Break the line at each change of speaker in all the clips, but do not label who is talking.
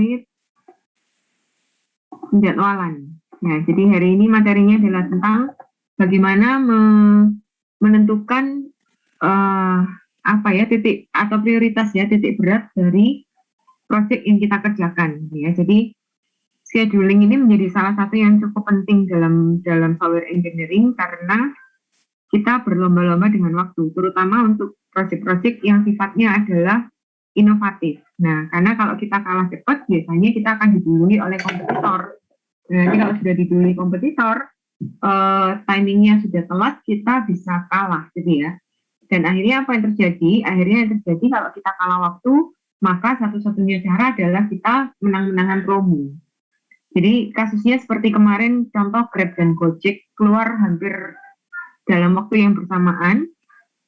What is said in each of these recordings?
terkait penjadwalan. Nah, jadi hari ini materinya adalah tentang bagaimana menentukan titik atau prioritas ya, titik berat dari proyek yang kita kerjakan ya. Jadi scheduling ini menjadi salah satu yang cukup penting dalam software engineering karena kita berlomba-lomba dengan waktu, terutama untuk proyek-proyek yang sifatnya adalah inovatif. Nah, karena kalau kita kalah cepat, biasanya kita akan didului oleh kompetitor. Nah, nanti kalau sudah didului kompetitor, timingnya sudah telat, kita bisa kalah, gitu ya. Dan akhirnya apa yang terjadi? Akhirnya yang terjadi kalau kita kalah waktu, maka satu-satunya cara adalah kita menang-menangan promo. Jadi kasusnya seperti kemarin, contoh Grab dan Gojek keluar hampir dalam waktu yang bersamaan.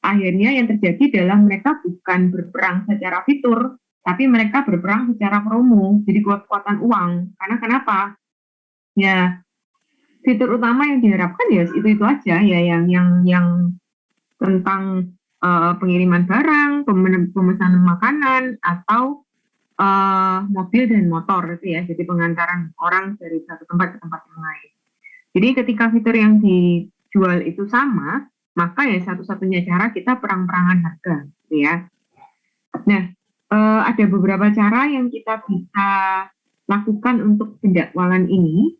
Akhirnya yang terjadi adalah mereka bukan berperang secara fitur, tapi mereka berperang secara promo, jadi kuat-kuatan uang. Karena kenapa? Ya, fitur utama yang diharapkan ya itu aja ya, yang tentang pengiriman barang, pemesanan makanan, atau mobil dan motor itu ya, jadi pengantaran orang dari satu tempat ke tempat yang lain. Jadi ketika fitur yang dijual itu sama, maka ya satu-satunya cara kita perang-perangan harga, gitu ya. Nah, ada beberapa cara yang kita bisa lakukan untuk penjadwalan ini.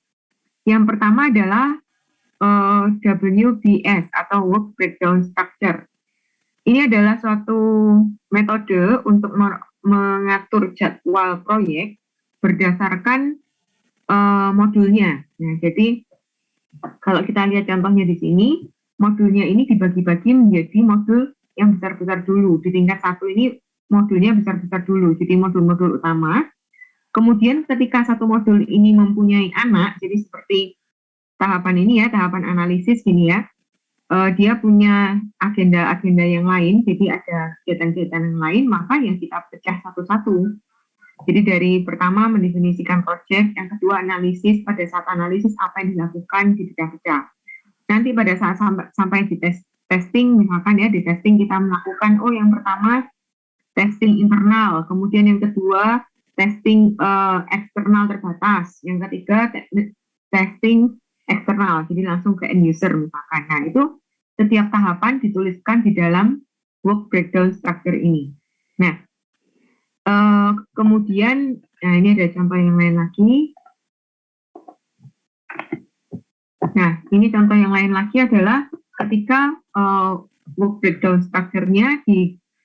Yang pertama adalah WBS atau Work Breakdown Structure. Ini adalah suatu metode untuk mengatur jadwal proyek berdasarkan modulnya. Nah, jadi kalau kita lihat contohnya di sini, modulnya ini dibagi-bagi menjadi modul yang besar-besar dulu. Di tingkat 1 ini modulnya besar-besar dulu, jadi modul-modul utama. Kemudian ketika satu modul ini mempunyai anak, jadi seperti tahapan ini ya, tahapan analisis gini ya, dia punya agenda-agenda yang lain, jadi ada kegiatan-kegiatan yang lain, maka yang kita pecah satu-satu. Jadi dari pertama mendefinisikan proyek, yang kedua analisis, pada saat analisis apa yang dilakukan dipecah-pecah. Nanti pada saat sampai di testing, misalkan ya di testing kita melakukan, yang pertama testing internal, kemudian yang kedua testing eksternal terbatas, yang ketiga testing eksternal, jadi langsung ke end user misalkan. Nah, itu setiap tahapan dituliskan di dalam work breakdown structure ini. Nah, kemudian, nah ini ada contoh yang lain lagi. Nah, ini contoh yang lain lagi adalah ketika work breakdown structure-nya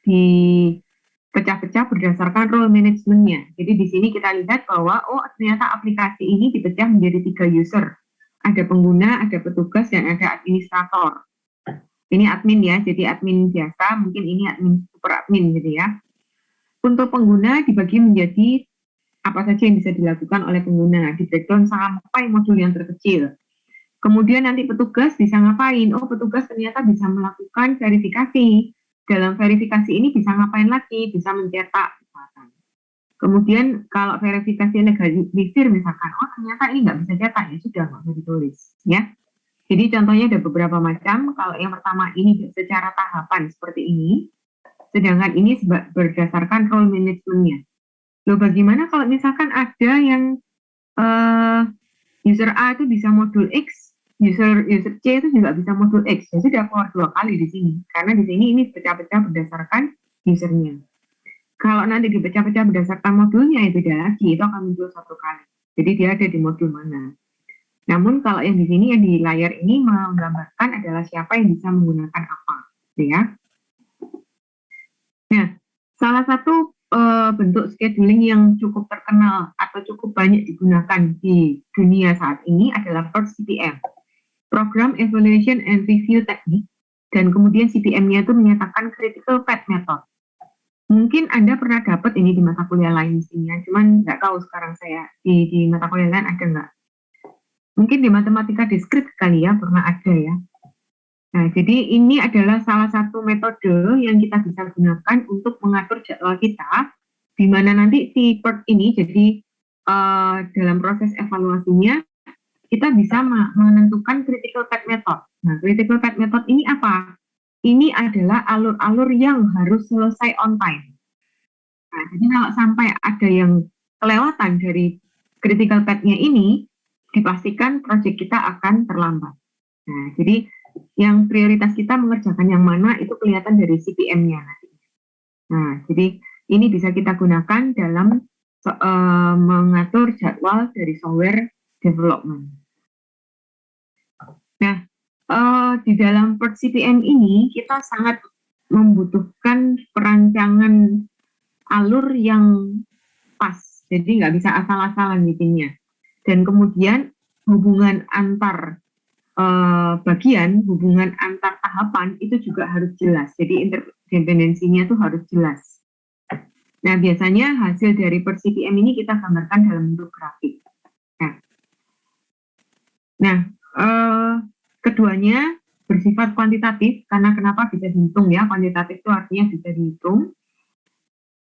dipecah-pecah berdasarkan role management-nya. Jadi di sini kita lihat bahwa ternyata aplikasi ini dipecah menjadi 3 user. Ada pengguna, ada petugas, dan ada administrator. Ini admin ya, jadi admin biasa, mungkin ini admin super admin gitu ya. Untuk pengguna dibagi menjadi apa saja yang bisa dilakukan oleh pengguna. Di breakdown sampai modul yang terkecil. Kemudian nanti petugas bisa ngapain? Petugas ternyata bisa melakukan verifikasi. Dalam verifikasi ini bisa ngapain lagi? Bisa mencetak misalkan. Kemudian kalau verifikasi negatif misalkan, ternyata ini nggak bisa cetak, ya sudah nggak bisa ditulis. Ya. Jadi contohnya ada beberapa macam. Kalau yang pertama ini secara tahapan seperti ini, sedangkan ini berdasarkan role management-nya. Loh, bagaimana kalau misalkan ada yang user A itu bisa modul X, user C itu juga bisa modul X, ya sudah keluar 2 kali di sini. Karena di sini ini pecah-pecah berdasarkan usernya. Kalau nanti dipecah-pecah berdasarkan modulnya, itu beda lagi, itu akan muncul 1 kali. Jadi dia ada di modul mana. Namun kalau yang di sini, yang di layar ini menggambarkan adalah siapa yang bisa menggunakan apa, gitu ya. Nah, salah satu bentuk scheduling yang cukup terkenal atau cukup banyak digunakan di dunia saat ini adalah PERT CPM, Program Evaluation and Review Technique, dan kemudian CPM-nya itu menyatakan Critical Path Method. Mungkin Anda pernah dapat ini di mata kuliah lain sini, cuman nggak tahu sekarang saya di mata kuliah lain ada nggak. Mungkin di matematika diskrit kali ya, pernah ada ya. Nah, jadi ini adalah salah satu metode yang kita bisa gunakan untuk mengatur jadwal kita, di mana nanti si PERT ini, jadi dalam proses evaluasinya, kita bisa menentukan critical path method. Nah, critical path method ini apa? Ini adalah alur-alur yang harus selesai on time. Nah, jadi kalau sampai ada yang kelewatan dari critical path-nya ini, dipastikan proyek kita akan terlambat. Nah, jadi yang prioritas kita mengerjakan yang mana itu kelihatan dari CPM-nya nanti. Nah, jadi ini bisa kita gunakan dalam mengatur jadwal dari software development. Nah, di dalam per CPM ini kita sangat membutuhkan perancangan alur yang pas, jadi nggak bisa asal-asalan bikinnya. Dan kemudian hubungan antar bagian, hubungan antar tahapan itu juga harus jelas. Jadi interdependensinya itu harus jelas. Nah, biasanya hasil dari per CPM ini kita gambarkan dalam bentuk grafik. Nah, keduanya bersifat kuantitatif, karena kenapa bisa dihitung ya, kuantitatif itu artinya bisa dihitung.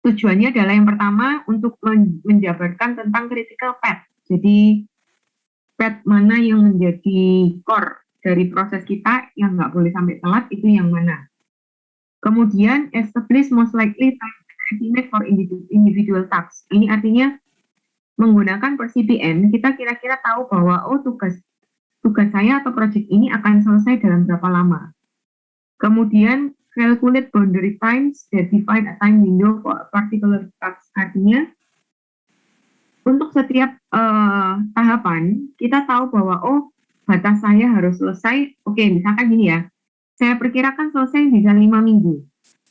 Tujuannya adalah yang pertama untuk menjabarkan tentang critical path. Jadi path mana yang menjadi core dari proses kita yang nggak boleh sampai telat itu yang mana. Kemudian establish most likely time estimate for individual tasks. Ini artinya menggunakan per CPM kita kira-kira tahu bahwa tugas saya atau project ini akan selesai dalam berapa lama. Kemudian calculate boundary times that define a time window for a particular task. Artinya untuk setiap tahapan kita tahu bahwa batas saya harus selesai. Oke, misalkan gini ya, saya perkirakan selesai bisa 5 minggu.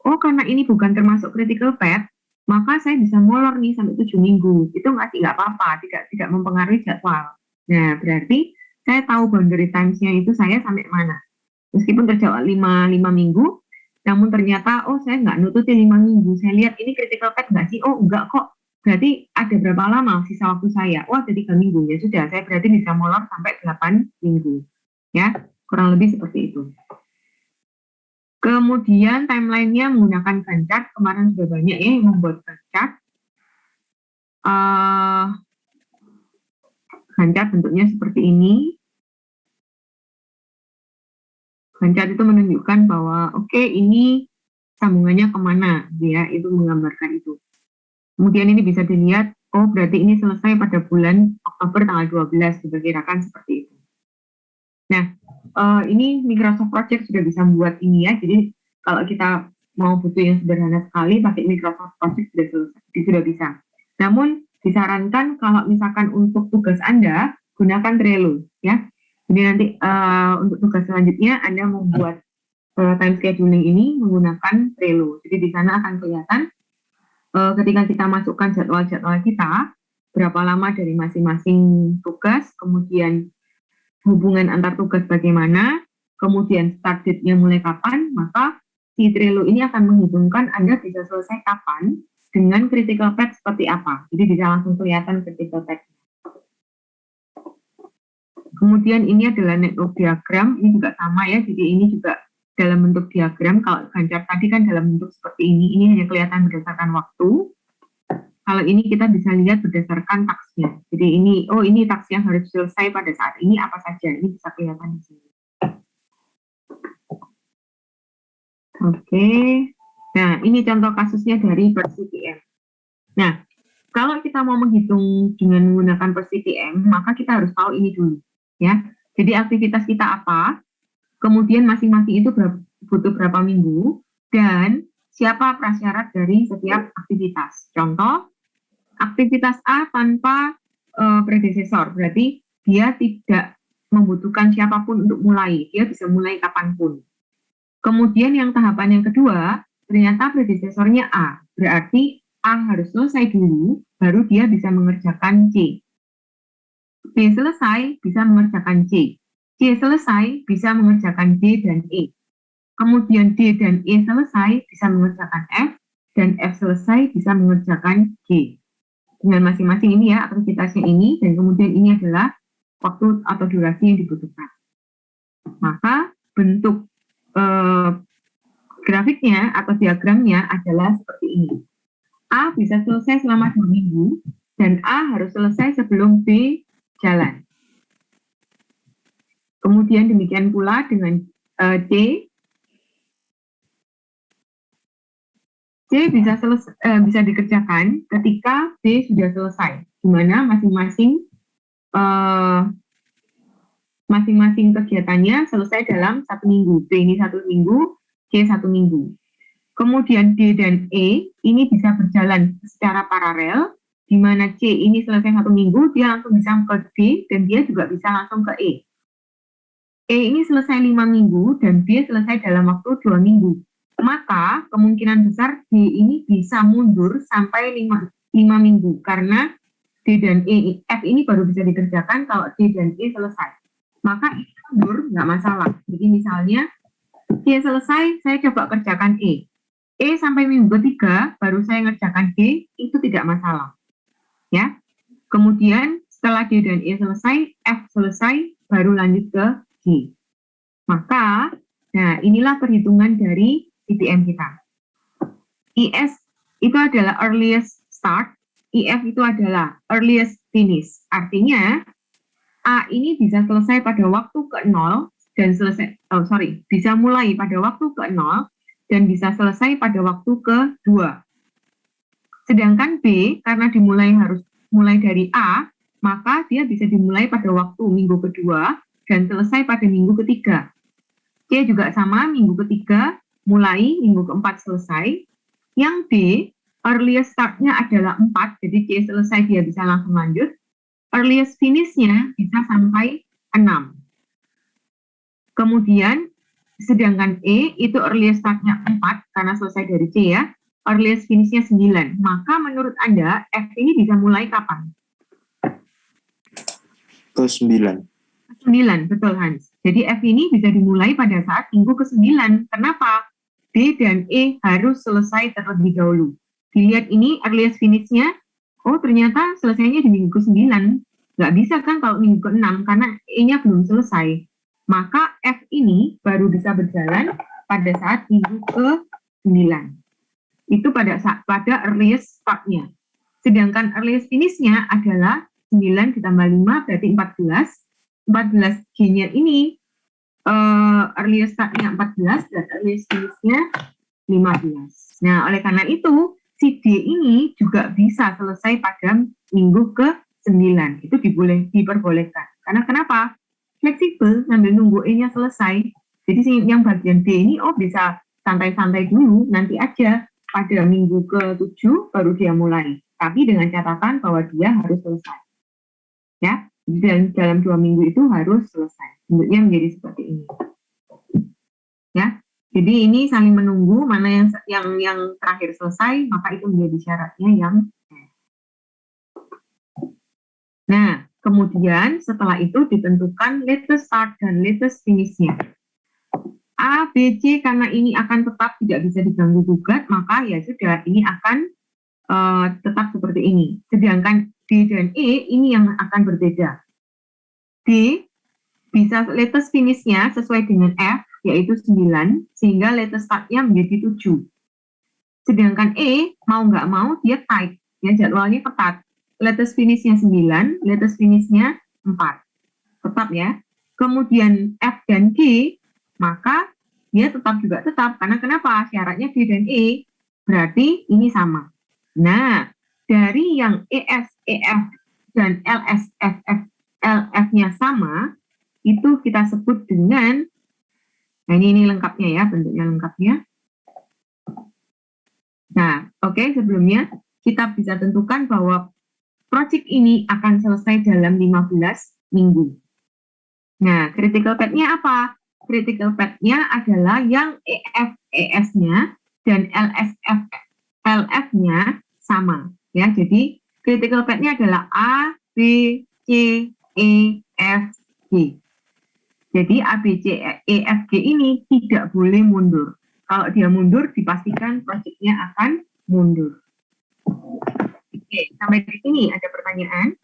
Karena ini bukan termasuk critical path, maka saya bisa molor nih sampai 7 minggu. Itu nggak apa-apa, tidak mempengaruhi jadwal. Nah, berarti saya tahu boundary times-nya itu saya sampai mana. Meskipun terjawab 5 minggu, namun ternyata saya nggak nututin 5 minggu. Saya lihat ini critical path nggak sih? Enggak kok. Berarti ada berapa lama sisa waktu saya? Ada 3 minggu. Ya sudah, saya berarti bisa molor sampai 8 minggu. Ya, kurang lebih seperti itu. Kemudian timeline-nya menggunakan Gantt chart. Kemarin sudah banyak ya yang membuat Gantt chart. Gantt chart bentuknya seperti ini. Gantt chart itu menunjukkan bahwa ini sambungannya kemana, ya, itu menggambarkan itu. Kemudian ini bisa dilihat, berarti ini selesai pada bulan Oktober tanggal 12, diperkirakan seperti itu. Nah, ini Microsoft Project sudah bisa membuat ini ya, jadi kalau kita mau butuh yang sederhana sekali, pakai Microsoft Project sudah bisa. Namun, disarankan kalau misalkan untuk tugas Anda, gunakan Trello, ya. Jadi nanti untuk tugas selanjutnya, Anda membuat time scheduling ini menggunakan Trello. Jadi di sana akan kelihatan ketika kita masukkan jadwal-jadwal kita, berapa lama dari masing-masing tugas, kemudian hubungan antar tugas bagaimana, kemudian start date-nya mulai kapan, maka si Trello ini akan menghitungkan Anda bisa selesai kapan dengan critical path seperti apa. Jadi bisa langsung kelihatan critical path. Kemudian ini adalah network diagram, ini juga sama ya, jadi ini juga dalam bentuk diagram. Kalau Gantt chart tadi kan dalam bentuk seperti ini hanya kelihatan berdasarkan waktu. Kalau ini kita bisa lihat berdasarkan taksnya. Jadi ini taks yang harus selesai pada saat ini apa saja, ini bisa kelihatan di sini. Oke. Nah, ini contoh kasusnya dari per CPM. Nah, kalau kita mau menghitung dengan menggunakan per CPM, maka kita harus tahu ini dulu, ya. Jadi aktivitas kita apa, kemudian masing-masing itu butuh berapa minggu, dan siapa prasyarat dari setiap aktivitas. Contoh, aktivitas A tanpa predesesor, berarti dia tidak membutuhkan siapapun untuk mulai, dia bisa mulai kapanpun. Kemudian yang tahapan yang kedua, ternyata predesesornya A, berarti A harus selesai dulu, baru dia bisa mengerjakan C. B selesai, bisa mengerjakan C. C selesai, bisa mengerjakan D dan E. Kemudian D dan E selesai, bisa mengerjakan F, dan F selesai, bisa mengerjakan G. Dengan masing-masing ini ya, aktivitasnya ini, dan kemudian ini adalah waktu atau durasi yang dibutuhkan. Maka bentuk grafiknya atau diagramnya adalah seperti ini. A bisa selesai selama 2 minggu, dan A harus selesai sebelum B jalan. Kemudian demikian pula dengan D. C bisa dikerjakan ketika B sudah selesai, di mana masing-masing kegiatannya selesai dalam 1 minggu. B ini 1 minggu, C 1 minggu. Kemudian D dan E ini bisa berjalan secara paralel, di mana C ini selesai 1 minggu, dia langsung bisa ke D, dan dia juga bisa langsung ke E. E ini selesai 5 minggu, dan B selesai dalam waktu 2 minggu. Maka kemungkinan besar D ini bisa mundur sampai 5 minggu, karena D dan E, F ini baru bisa dikerjakan kalau D dan E selesai. Maka E mundur, nggak masalah. Jadi misalnya, C selesai, saya coba kerjakan E. E sampai minggu ketiga, baru saya ngerjakan D, itu tidak masalah. Ya. Kemudian, setelah D dan E selesai, F selesai, baru lanjut ke G. Maka, nah inilah perhitungan dari CPM kita. IS itu adalah earliest start, IF itu adalah earliest finish. Artinya, A ini bisa selesai pada waktu ke-0 dan bisa mulai pada waktu ke-0 dan bisa selesai pada waktu ke-2. Sedangkan B, karena harus mulai dari A, maka dia bisa dimulai pada waktu minggu kedua dan selesai pada minggu ketiga. C juga sama, minggu ketiga mulai, minggu keempat selesai. Yang D, earliest start-nya adalah 4, jadi C selesai dia bisa langsung lanjut. Earliest finish-nya bisa sampai 6. Kemudian, sedangkan E itu earliest start-nya 4, karena selesai dari C ya. Earliest finish-nya 9. Maka menurut Anda, F ini bisa mulai kapan?
Ke 9.
9, betul Hans. Jadi F ini bisa dimulai pada saat minggu ke-9. Kenapa? D dan E harus selesai terlebih dahulu. Dilihat ini earliest finish-nya, oh ternyata selesainya di minggu ke-9. Nggak bisa kan kalau minggu ke-6, karena E-nya belum selesai. Maka F ini baru bisa berjalan pada saat minggu ke-9. Itu pada earliest start-nya. Sedangkan earliest finish-nya adalah 9 ditambah 5 berarti 14. 14 G-nya ini earliest start-nya 14 dan earliest finish-nya 15. Nah, oleh karena itu, si D ini juga bisa selesai pada minggu ke-9. Itu diperbolehkan. Karena kenapa? Fleksibel, sambil nunggu E-nya selesai. Jadi yang bagian D ini, bisa santai-santai dulu, nanti aja pada minggu ke-7 baru dia mulai. Tapi dengan catatan bahwa dia harus selesai. Ya, dan dalam 2 minggu itu harus selesai. Bentuknya menjadi seperti ini. Ya, jadi ini saling menunggu, mana yang terakhir selesai, maka itu menjadi syaratnya yang. Nah, kemudian setelah itu ditentukan latest start dan latest finish-nya. A, B, C karena ini akan tetap tidak bisa diganggu gugat, maka ya sudah ini akan tetap seperti ini. Sedangkan D dan E ini yang akan berbeda. D bisa latest finish-nya sesuai dengan F, yaitu 9, sehingga latest start-nya menjadi 7. Sedangkan E, mau nggak mau, dia tight, ya jadwalnya ketat. Latest finish-nya 9, latest finish-nya 4. Tetap ya. Kemudian F dan G, maka dia tetap, karena kenapa? Syaratnya D dan E, berarti ini sama. Nah, dari yang ES, EF, dan LS, FF, LF-nya sama, itu kita sebut dengan, nah ini lengkapnya ya, bentuknya lengkapnya. Nah, oke, sebelumnya kita bisa tentukan bahwa project ini akan selesai dalam 15 minggu. Nah, critical path-nya apa? Critical path-nya adalah yang EF, ES-nya dan LSF, LF-nya sama. Ya, jadi critical path-nya adalah A, B, C, E, F, G. Jadi A, B, C, E, F, G ini tidak boleh mundur. Kalau dia mundur, dipastikan proyeknya akan mundur. Oke, sampai di sini ada pertanyaan?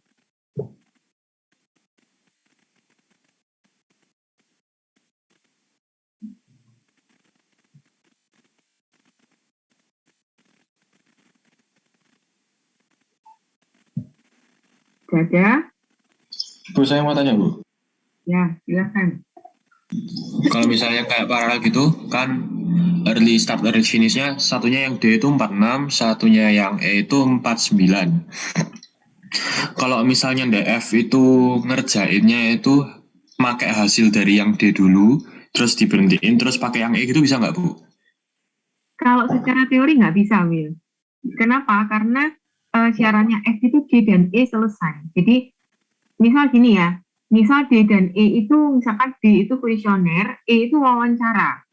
Ada?
Bu, saya mau tanya, Bu.
Ya, silakan.
Kalau misalnya kayak paralel gitu, kan early start early finish-nya, satunya yang D itu 46, satunya yang E itu 49. Kalau misalnya DF itu ngerjainnya itu pakai hasil dari yang D dulu, terus diberhentiin, terus pakai yang E gitu bisa nggak, Bu?
Kalau secara teori nggak bisa, Will. Kenapa? Karena syaratnya F itu D dan E selesai. Jadi misal gini ya, misal D dan E itu, misalkan D itu kuesioner, E itu wawancara.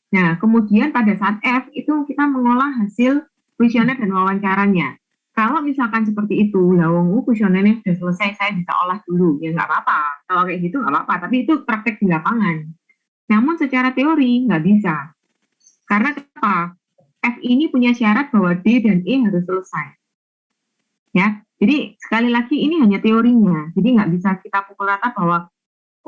Nah, kemudian pada saat F itu kita mengolah hasil kuesioner dan wawancaranya. Kalau misalkan seperti itu, lawang kuesionernya sudah selesai, saya bisa olah dulu. Ya nggak apa-apa. Kalau kayak gitu nggak apa-apa, tapi itu praktek di lapangan. Namun secara teori nggak bisa. Karena apa? F ini punya syarat bahwa D dan E harus selesai. Ya, jadi sekali lagi ini hanya teorinya. Jadi nggak bisa kita pukul rata bahwa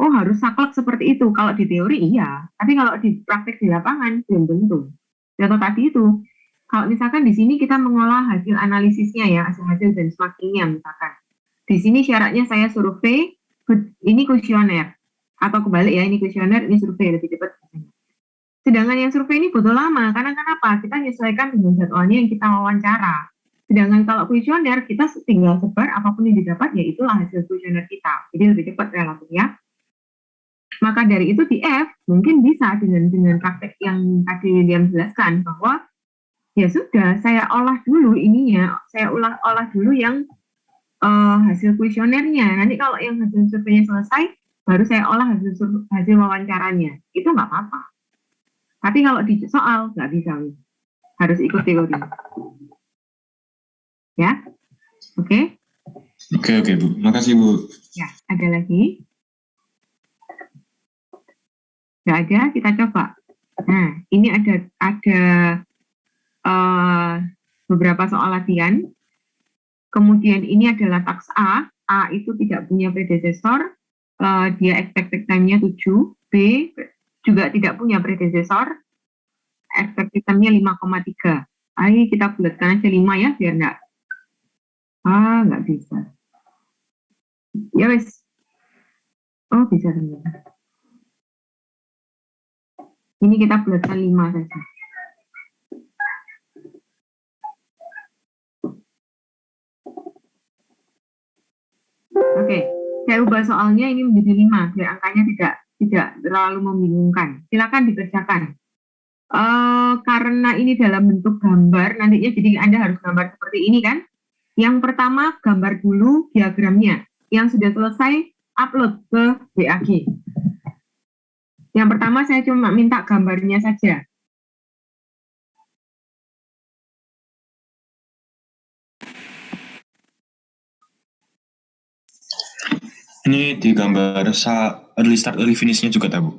oh harus saklek seperti itu. Kalau di teori iya, tapi kalau di praktek di lapangan belum tentu. Contoh tadi itu, kalau misalkan di sini kita mengolah hasil analisisnya ya, hasil-hasil benchmarkingnya misalkan. Di sini syaratnya saya survei, ini kuesioner. Atau kebalik ya, ini kuesioner, ini survei lebih cepat. Sedangkan yang survei ini butuh lama, karena kenapa? Kita menyesuaikan dengan jadwalnya yang kita wawancara. Sedangkan kalau kuesioner, kita tinggal sebar apapun yang didapat, ya itulah hasil kuesioner kita. Jadi lebih cepat relatif ya. Maka dari itu di F mungkin bisa dengan praktek yang tadi William jelaskan bahwa ya sudah saya olah dulu ininya, saya olah dulu yang hasil kuesionernya. Nanti kalau yang hasil surveinya selesai, baru saya olah hasil wawancaranya. Itu nggak apa-apa. Tapi kalau di soal nggak bisa, harus ikut teori. Ya, oke?
Oke, Bu. Makasih, Bu.
Ya, ada lagi? Nggak ada, kita coba. Nah, ini ada beberapa soal latihan. Kemudian ini adalah taks A. A itu tidak punya predesesor. Dia expected time-nya 7. B juga tidak punya predesesor. Expected time-nya 5,3. Ayo kita bulatkan aja 5 ya, biar nggak bisa. Ya wes. Oh, bisa ternyata. Ini kita bulatkan 5 saja. Oke, saya ubah soalnya ini menjadi 5, biar angkanya tidak terlalu membingungkan. Silakan dikerjakan. Karena ini dalam bentuk gambar, nantinya jadi Anda harus gambar seperti ini kan. Yang pertama, gambar dulu diagramnya. Yang sudah selesai, upload ke BAG. Yang pertama, saya cuma minta gambarnya saja.
Ini di gambar early start early finish-nya juga, Bu?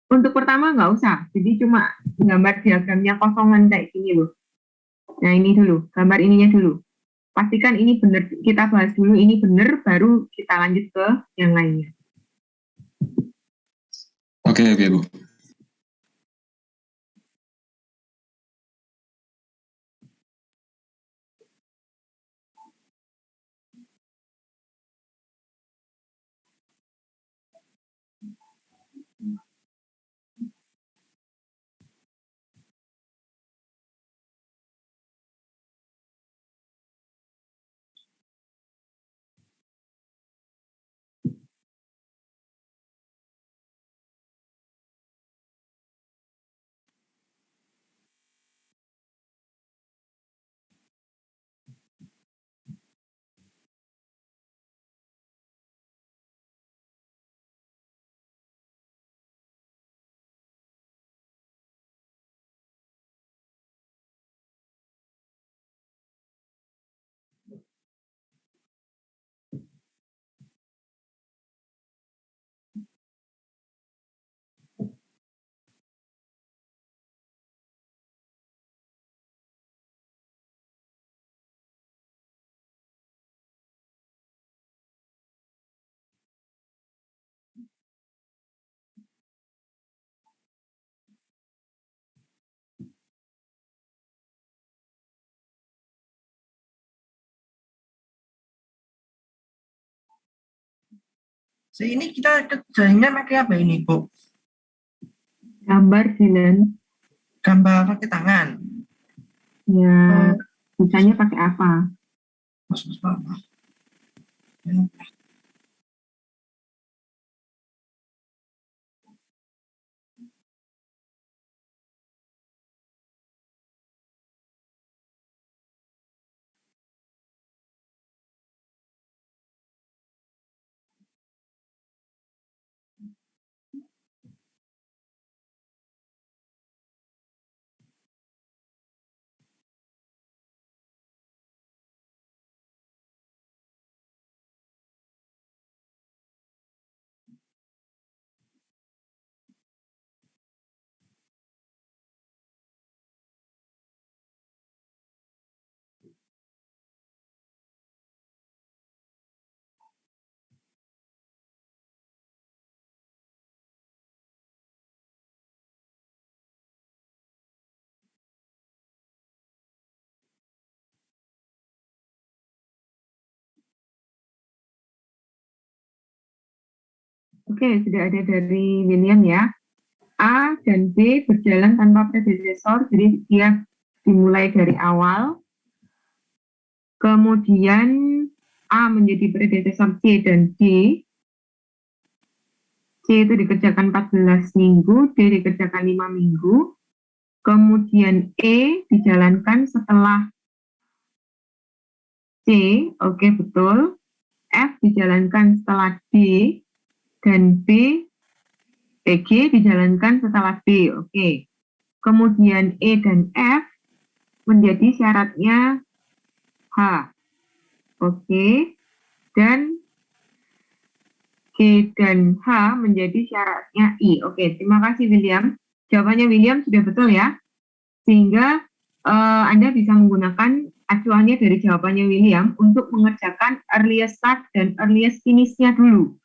Untuk pertama nggak usah, jadi cuma gambar diagramnya kosongan kayak gini loh. Nah ini dulu, gambar ininya dulu. Pastikan ini benar, kita bahas dulu ini benar, baru kita lanjut ke yang lainnya.
Oke, Bu.
Ini kita kerjanya pakai apa ini, Bu?
Gambar, Dilan.
Gambar pakai tangan.
Ya,
Oh,
bisanya pakai apa? Oke, sudah ada dari William ya. A dan B berjalan tanpa predesesor, jadi dia dimulai dari awal. Kemudian A menjadi predesesor C dan D. C itu dikerjakan 14 minggu, D dikerjakan 5 minggu. Kemudian E dijalankan setelah C, oke betul. F dijalankan setelah D, dan G dijalankan setelah B, oke. Kemudian E dan F menjadi syaratnya H, oke. Dan G dan H menjadi syaratnya I. Oke, terima kasih William. Jawabannya William sudah betul ya. Sehingga Anda bisa menggunakan acuannya dari jawabannya William untuk mengerjakan earliest start dan earliest finish-nya dulu.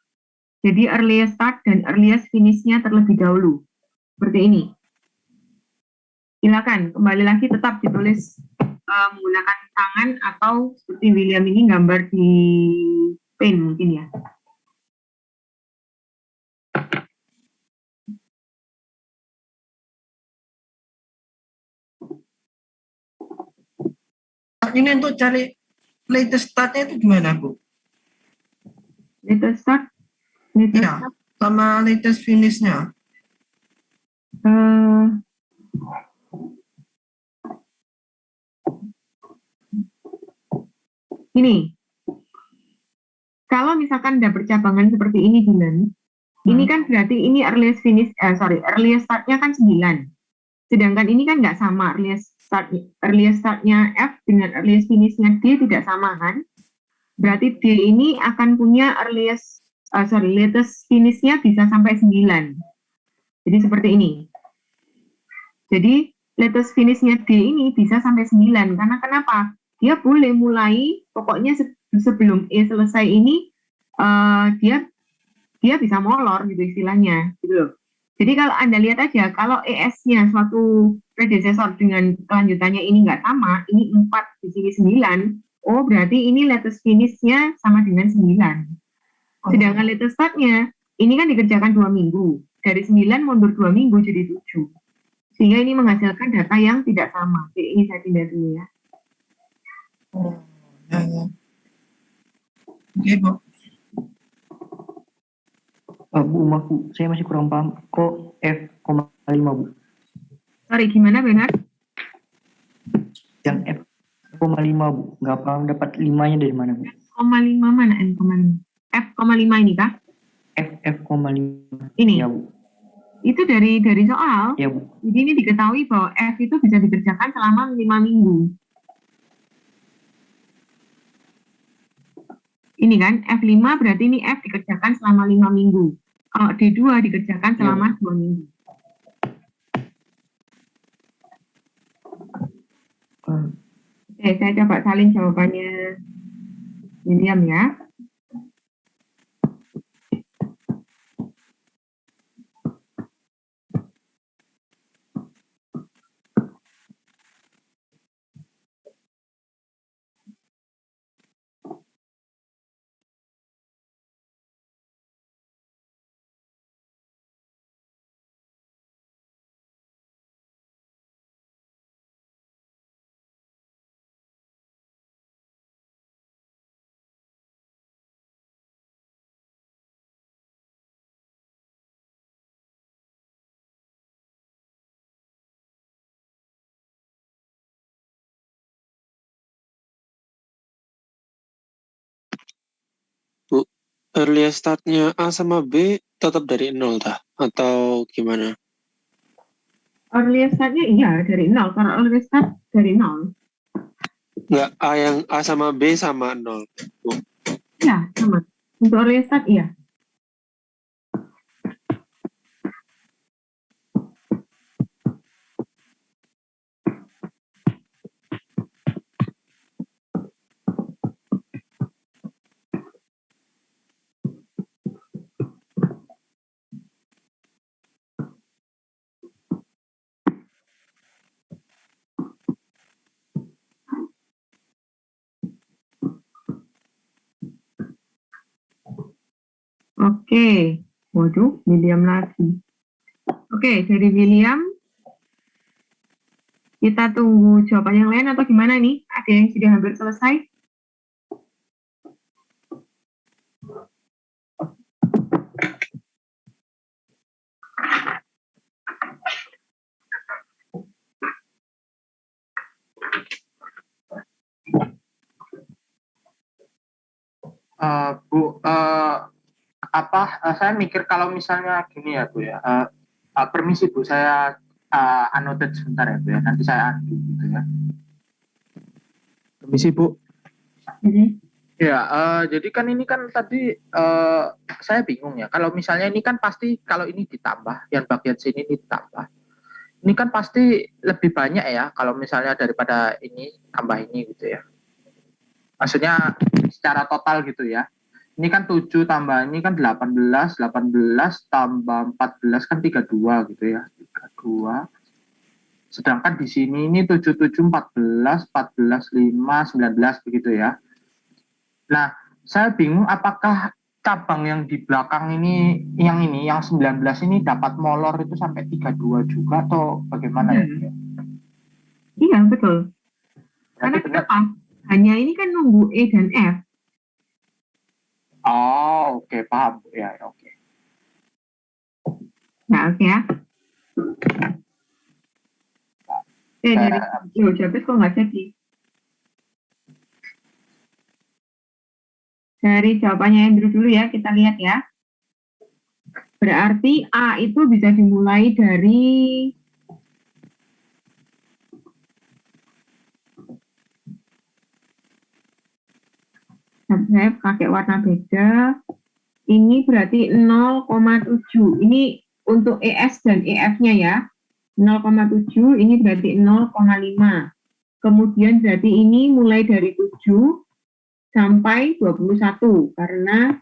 Jadi earliest start dan earliest finish-nya terlebih dahulu. Seperti ini. Silakan, kembali lagi tetap ditulis menggunakan tangan atau seperti William ini gambar di pen mungkin ya.
Ini untuk cari latest startnya itu gimana, Bu?
Latest start,
Iya, sama latest finishnya.
Ini, kalau misalkan ada percabangan seperti ini, Dilan, ini kan berarti ini earliest finish, earliest startnya kan 9. Sedangkan ini kan nggak sama, earliest startnya F dengan earliest finishnya D tidak sama kan? Berarti D ini akan punya latest finishnya bisa sampai 9. Jadi seperti ini. Jadi latest finishnya D ini bisa sampai 9. Karena kenapa? Dia boleh mulai, pokoknya sebelum E selesai ini, dia bisa molor gitu istilahnya. Gitu loh. Jadi kalau Anda lihat aja, kalau ES-nya suatu predecessor dengan kelanjutannya ini nggak sama, ini 4, di sini 9, oh berarti ini latest finish-nya sama dengan 9. Sedangkan latest start-nya, ini kan dikerjakan 2 minggu. Dari 9 mundur 2 minggu jadi 7. Sehingga ini menghasilkan data yang tidak sama. Jadi ini saya pindah dulu ya.
Ya. Oke, Bu.
Bu, maaf Bu, saya masih kurang paham. Kok F,5 Bu?
Sorry, gimana benar?
Yang F,5 Bu, nggak paham dapat 5-nya dari mana Bu?
F,5 mana N,5? F,5 ini kah?
F,5.
Ini?
Ya Bu.
Itu dari soal.
Ya Bu.
Jadi ini diketahui bahwa F itu bisa dikerjakan selama 5 minggu. Ini kan F5 berarti ini F dikerjakan selama 5 minggu. Kalau D2 dikerjakan selama 2 minggu. Oke, saya coba salin jawabannya William ya.
early startnya A sama B tetap dari 0 dah atau gimana?
Early start-nya iya dari nol. Kalau early start dari nol.
Enggak, yang A sama B sama 0.
Iya, sama. Untuk early start iya. Oke. Waduh, William lagi. Oke, dari William, kita tunggu jawaban yang lain atau gimana nih? Ada yang sudah hampir selesai?
Bu, saya mikir kalau misalnya gini ya Bu ya, permisi Bu, saya annotate sebentar ya Bu ya, nanti saya undo gitu ya. Permisi Bu. Ya, jadi kan ini kan tadi saya bingung ya, kalau misalnya ini kan pasti kalau ini ditambah, yang bagian sini ini ditambah. Ini kan pasti lebih banyak ya, kalau misalnya daripada ini tambah ini gitu ya. Maksudnya secara total gitu ya. Ini kan 7 tambah ini kan 18 tambah 14 kan 32 gitu ya. 32. Sedangkan di sini ini 77 14 5 19 begitu ya. Nah, saya bingung apakah cabang yang di belakang ini yang 19 ini dapat molor itu sampai 32 juga atau bagaimana ya?
Iya, betul. Karena kenapa? Hanya ini kan nunggu E dan F.
Oh, oke, paham. Ya, oke.
Nah, oke ya. Dari Jabes kok nggak jadi? Dari jawabannya Andrew dulu ya, kita lihat ya. Berarti A itu bisa dimulai dari saya pakai warna beda. Ini berarti 0,7. Ini untuk ES dan EF-nya ya. 0,7 ini berarti 0,5. Kemudian berarti ini mulai dari 7 sampai 21 karena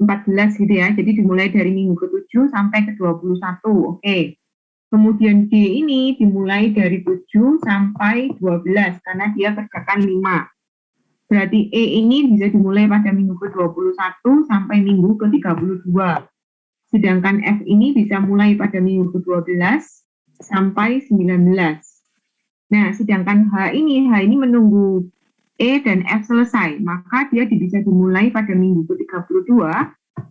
14 gitu ya. Jadi dimulai dari minggu ke-7 sampai ke-21. Oke. Kemudian D ini dimulai dari 7 sampai 12 karena dia kerjakan 5. Berarti E ini bisa dimulai pada minggu ke-21 sampai minggu ke-32. Sedangkan F ini bisa mulai pada minggu ke-12 sampai 19. Nah, sedangkan H ini menunggu E dan F selesai, maka dia bisa dimulai pada minggu ke-32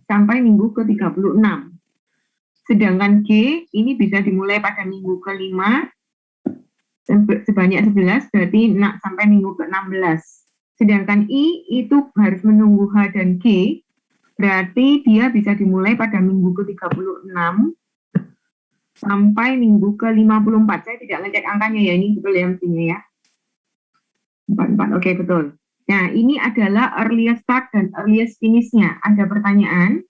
sampai minggu ke-36. Sedangkan G ini bisa dimulai pada minggu ke-5 sebanyak 11, berarti sampai minggu ke-16. Sedangkan I itu harus menunggu H dan G, berarti dia bisa dimulai pada minggu ke-36 sampai minggu ke-54. Saya tidak ngecek angkanya ya, ini betul ya mestinya ya. 44, oke betul. Nah, ini adalah earliest start dan earliest finish-nya. Ada pertanyaan?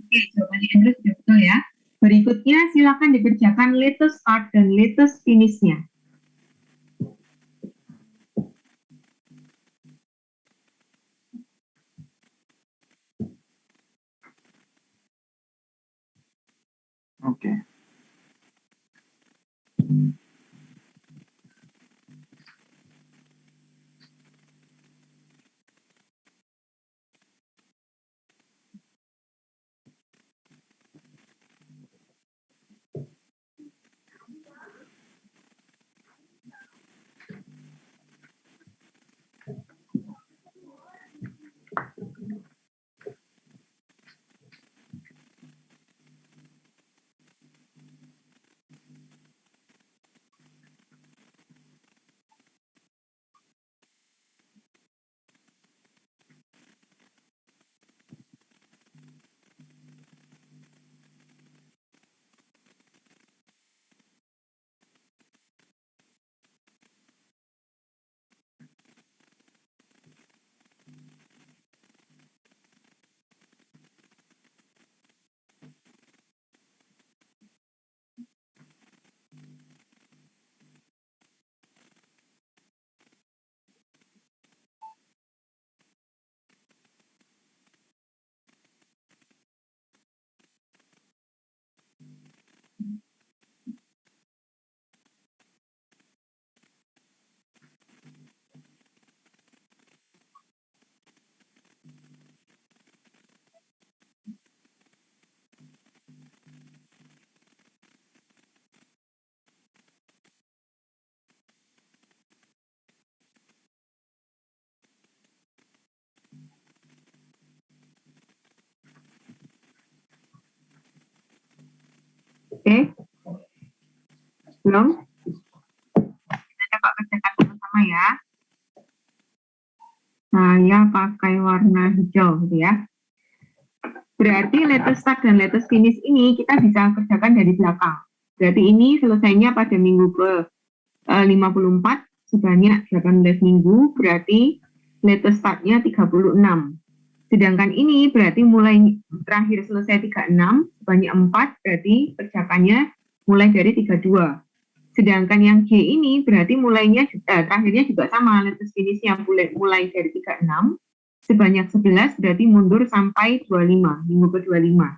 Oke, jawabannya Andrew sudah betul ya. Berikutnya silakan dikerjakan latest start dan latest finish-nya.
Oke.
Oke? Belum? Kita coba kerjakan sama-sama ya. Saya pakai warna hijau gitu ya. Berarti latest start dan latest finish ini kita bisa kerjakan dari belakang. Berarti ini selesainya pada minggu ke 54 sebanyak 18 minggu, berarti latest startnya 36. Sedangkan ini berarti mulai terakhir selesai 36 sebanyak 4, berarti kerjakannya mulai dari 32. Sedangkan yang G ini berarti terakhirnya juga sama, latest finishnya mulai dari 36 sebanyak 11, berarti mundur sampai 25, minggu ke 25.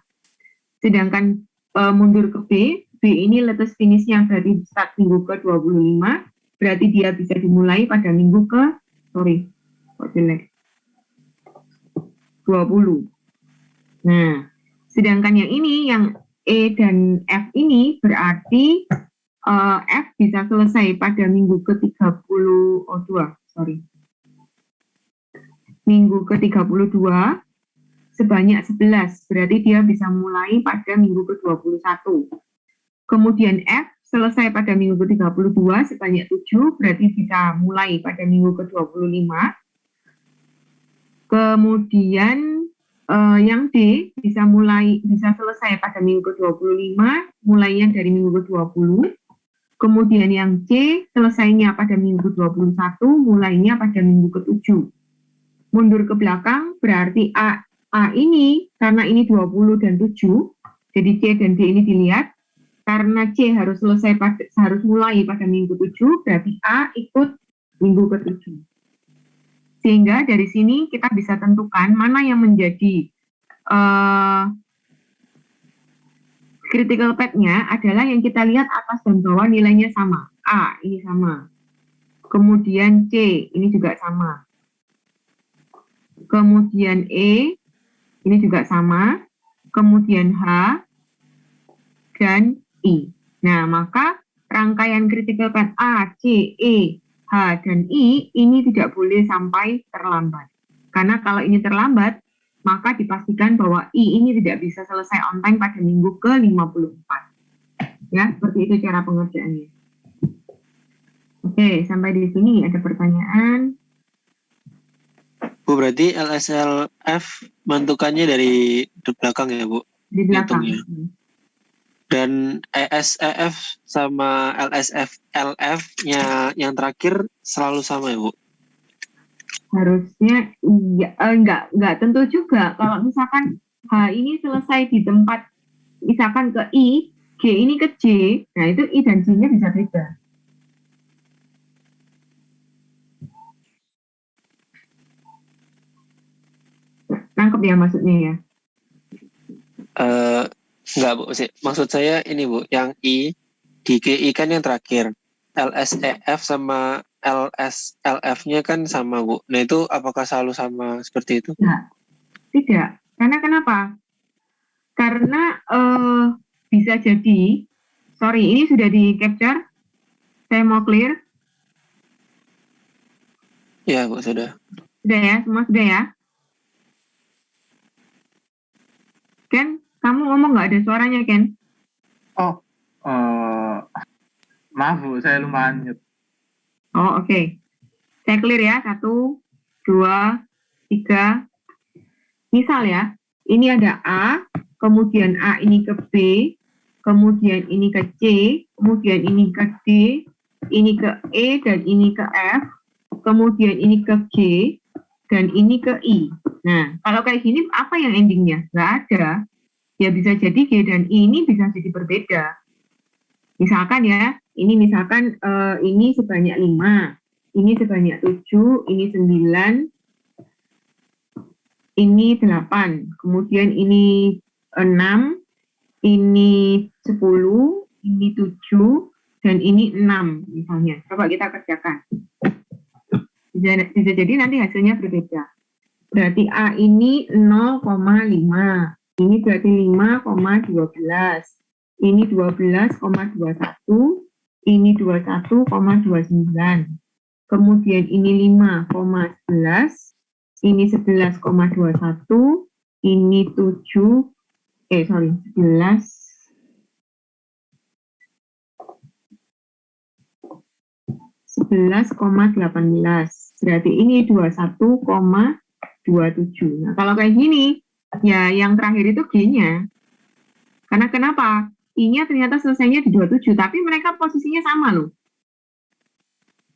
Sedangkan mundur ke B ini latest finishnya berarti start minggu ke 25, berarti dia bisa dimulai pada minggu ke 20. Nah, sedangkan yang ini, yang E dan F ini berarti F bisa selesai pada minggu ke 32 sebanyak 11, berarti dia bisa mulai pada minggu ke 21. Kemudian F selesai pada minggu ke 32 sebanyak 7, berarti bisa mulai pada minggu ke 25. Kemudian yang D bisa selesai pada minggu ke 25, mulainya dari minggu ke 20. Kemudian yang C selesainya pada minggu ke 21, mulainya pada minggu ke 7. Mundur ke belakang berarti A ini karena ini 20 dan 7, jadi C dan D ini dilihat. Karena C harus mulai pada minggu 7, berarti A ikut minggu ke 7. Sehingga dari sini kita bisa tentukan mana yang menjadi critical path-nya adalah yang kita lihat atas dan bawah nilainya sama. A ini sama. Kemudian C ini juga sama. Kemudian E ini juga sama. Kemudian H dan I. Nah, maka rangkaian critical path A, C, E, H, dan I ini tidak boleh sampai terlambat. Karena kalau ini terlambat, maka dipastikan bahwa I ini tidak bisa selesai on time pada minggu ke-54. Ya, seperti itu cara pengerjaannya. Oke, sampai di sini ada pertanyaan.
Bu, berarti LSLF menentukannya dari belakang ya, Bu?
Di belakang.
Hitungnya. Dan ESEF sama LSF-LF-nya yang terakhir selalu sama ya, Bu?
Harusnya iya, enggak tentu juga. Kalau misalkan H ini selesai di tempat, misalkan ke I, G ini ke J, nah itu I dan J-nya bisa beda. Nangkep ya maksudnya ya?
Enggak, Bu. Maksud saya ini, Bu, yang I di GI kan yang terakhir. LSEF sama LSLF-nya kan sama, Bu. Nah, itu apakah selalu sama seperti itu?
Nah, tidak. Karena kenapa? Karena bisa jadi, sorry, ini sudah di-capture. Saya mau clear.
Ya, Bu, sudah.
Sudah ya? Semua sudah ya? Ken, kamu ngomong nggak ada suaranya, Ken?
Oh, maaf Bu, saya lupa mute.
Oh, oke. Saya clear ya. 1, 2, 3. Misal ya, ini ada A, kemudian A ini ke B, kemudian ini ke C, kemudian ini ke D, ini ke E, dan ini ke F, kemudian ini ke G, dan ini ke I. Nah, kalau kayak gini, apa yang endingnya? Nggak ada. Ya bisa jadi G dan I ini bisa jadi berbeda. Misalkan ya, ini misalkan ini sebanyak 5, ini sebanyak 7, ini 9, ini 8, kemudian ini 6, ini 10, ini 7, dan ini 6 misalnya. Coba kita kerjakan. Bisa jadi nanti hasilnya berbeda. Berarti A ini 0,5, ini berarti 5,12, ini 12,21, ini 21,29, kemudian ini 5,11, ini 11,21, ini 11, 11,18. Berarti ini 21,27. Nah, kalau kayak gini, ya yang terakhir itu G-nya. Karena kenapa? I-nya ternyata selesainya di 27, tapi mereka posisinya sama loh.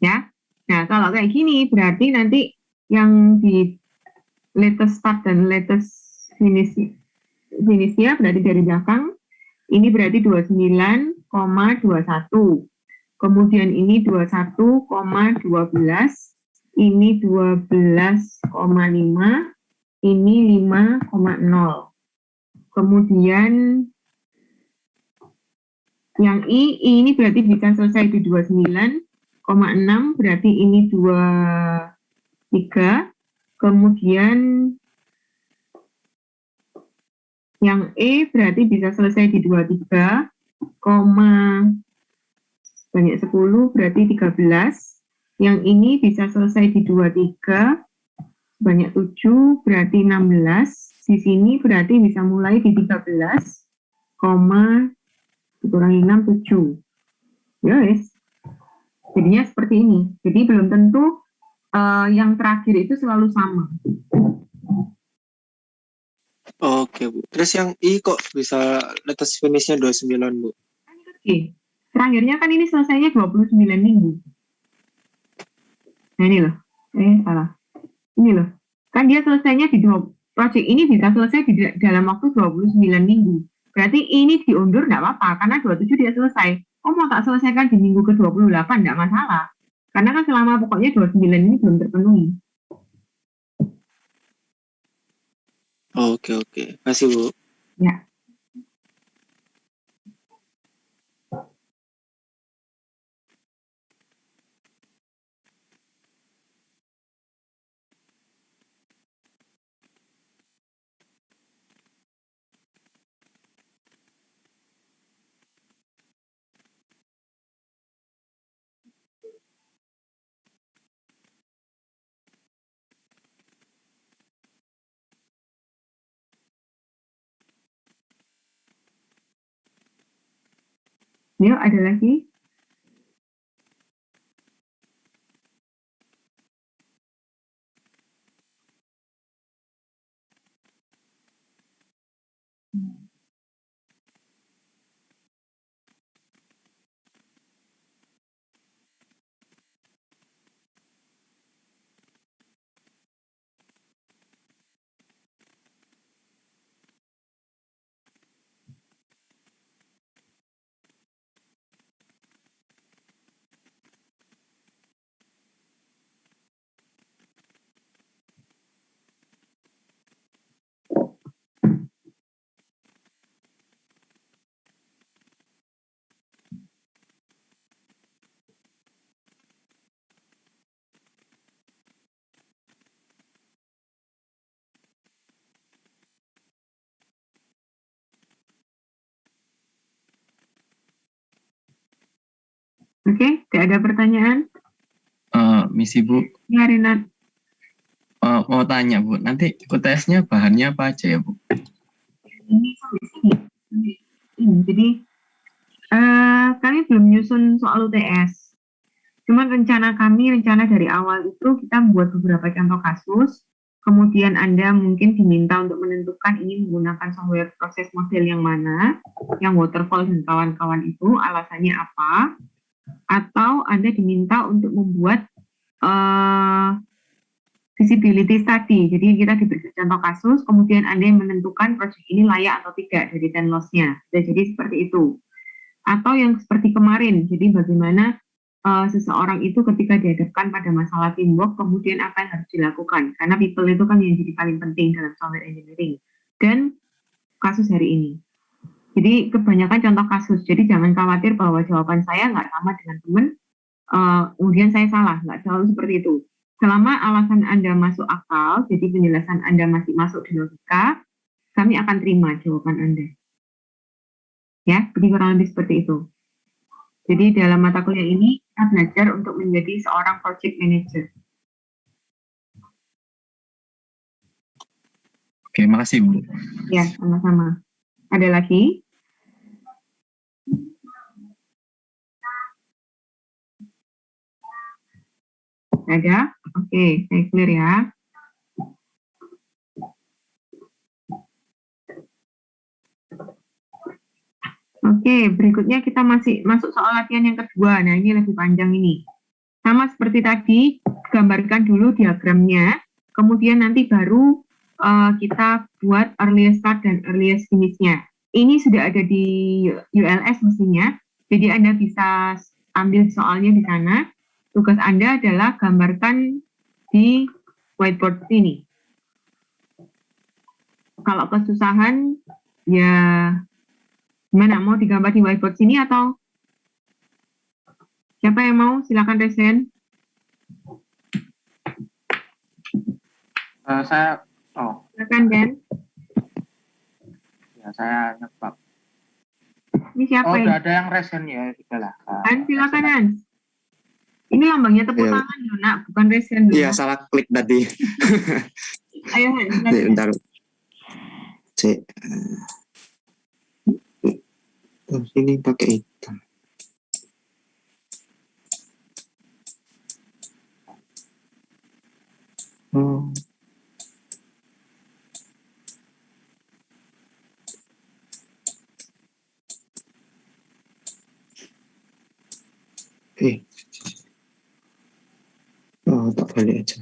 Ya. Nah, kalau kayak gini, berarti nanti yang di latest start dan latest finishnya berarti dari belakang. Ini berarti 29,21. Kemudian ini 21,12. Ini 12,5. Ini 5,0. Kemudian yang I ini berarti bisa selesai di 29,6. Berarti ini 23. Kemudian yang E berarti bisa selesai di 23, banyak 10 berarti 13. Yang ini bisa selesai di 23, banyak 7 berarti 16. Di sini berarti bisa mulai di 13, dikurangi 6, 7. Yes. Jadinya seperti ini. Jadi belum tentu yang terakhir itu selalu sama.
Oke, Bu. Terus yang I kok bisa latest finish-nya 29, Bu?
Oke. Terakhirnya kan ini selesainya 29 minggu. Nah ini loh. Salah. Ini loh. Kan dia selesainya di project ini bisa selesai di dalam waktu 29 minggu. Berarti ini diundur nggak apa-apa, karena 27 dia selesai. Oh, mau tak selesaikan di minggu ke-28, nggak masalah. Karena kan selama pokoknya 29 ini belum terpenuhi.
Oke. Masih, Bu.
Ya. Yuk, ada lagi? Oke, tidak ada pertanyaan?
Misi Bu,
Ya, Renat.
mau tanya Bu, nanti UTS-nya bahannya apa aja ya Bu?
Ini sampai sini. Jadi, kami belum nyusun soal UTS. Cuman rencana dari awal itu kita membuat beberapa contoh kasus, kemudian Anda mungkin diminta untuk menentukan ingin menggunakan software proses model yang mana, yang waterfall dan kawan-kawan itu, alasannya apa, atau Anda diminta untuk membuat visibility study. Jadi kita diberi contoh kasus, kemudian Anda yang menentukan proyek ini layak atau tidak dari 10 loss-nya. Jadi seperti itu. Atau yang seperti kemarin, jadi bagaimana seseorang itu ketika dihadapkan pada masalah teamwork, kemudian apa yang harus dilakukan. Karena people itu kan yang jadi paling penting dalam software engineering. Dan kasus hari ini. Jadi kebanyakan contoh kasus, jadi jangan khawatir bahwa jawaban saya nggak sama dengan teman, kemudian saya salah, nggak selalu seperti itu. Selama alasan Anda masuk akal, jadi penjelasan Anda masih masuk di logika, kami akan terima jawaban Anda. Ya, jadi kurang lebih seperti itu. Jadi dalam mata kuliah ini, kita belajar untuk menjadi seorang project manager.
Oke, makasih Bu.
Ya, sama-sama. Ada lagi? Ada? Oke, saya clear ya. Oke, berikutnya kita masih masuk soal latihan yang kedua. Nah, ini lebih panjang ini. Sama seperti tadi, gambarkan dulu diagramnya, kemudian nanti baru kita buat earliest start dan earliest finish-nya. Ini sudah ada di ULS mestinya, jadi Anda bisa ambil soalnya di sana. Tugas Anda adalah gambarkan di whiteboard ini. Kalau kesusahan, ya gimana, mau digambar di whiteboard sini atau siapa yang mau? Silakan resen. Silakan Ben.
Ya, saya nyebab.
Ini siapa
Oh,
ini?
udah ada yang resen ya, sudahlah.
Hans, silakan Hans. Ini lambangnya tepuk
Ya.
tangan loh, nak, bukan resen loh.
Iya, salah klik tadi.
Ayo Hans,
Nih,
silakan.
bentar. Cek. Terus ini pakai hitam. Oh. Oh, tak balik aja.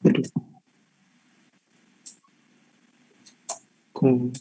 Aduh. Kok.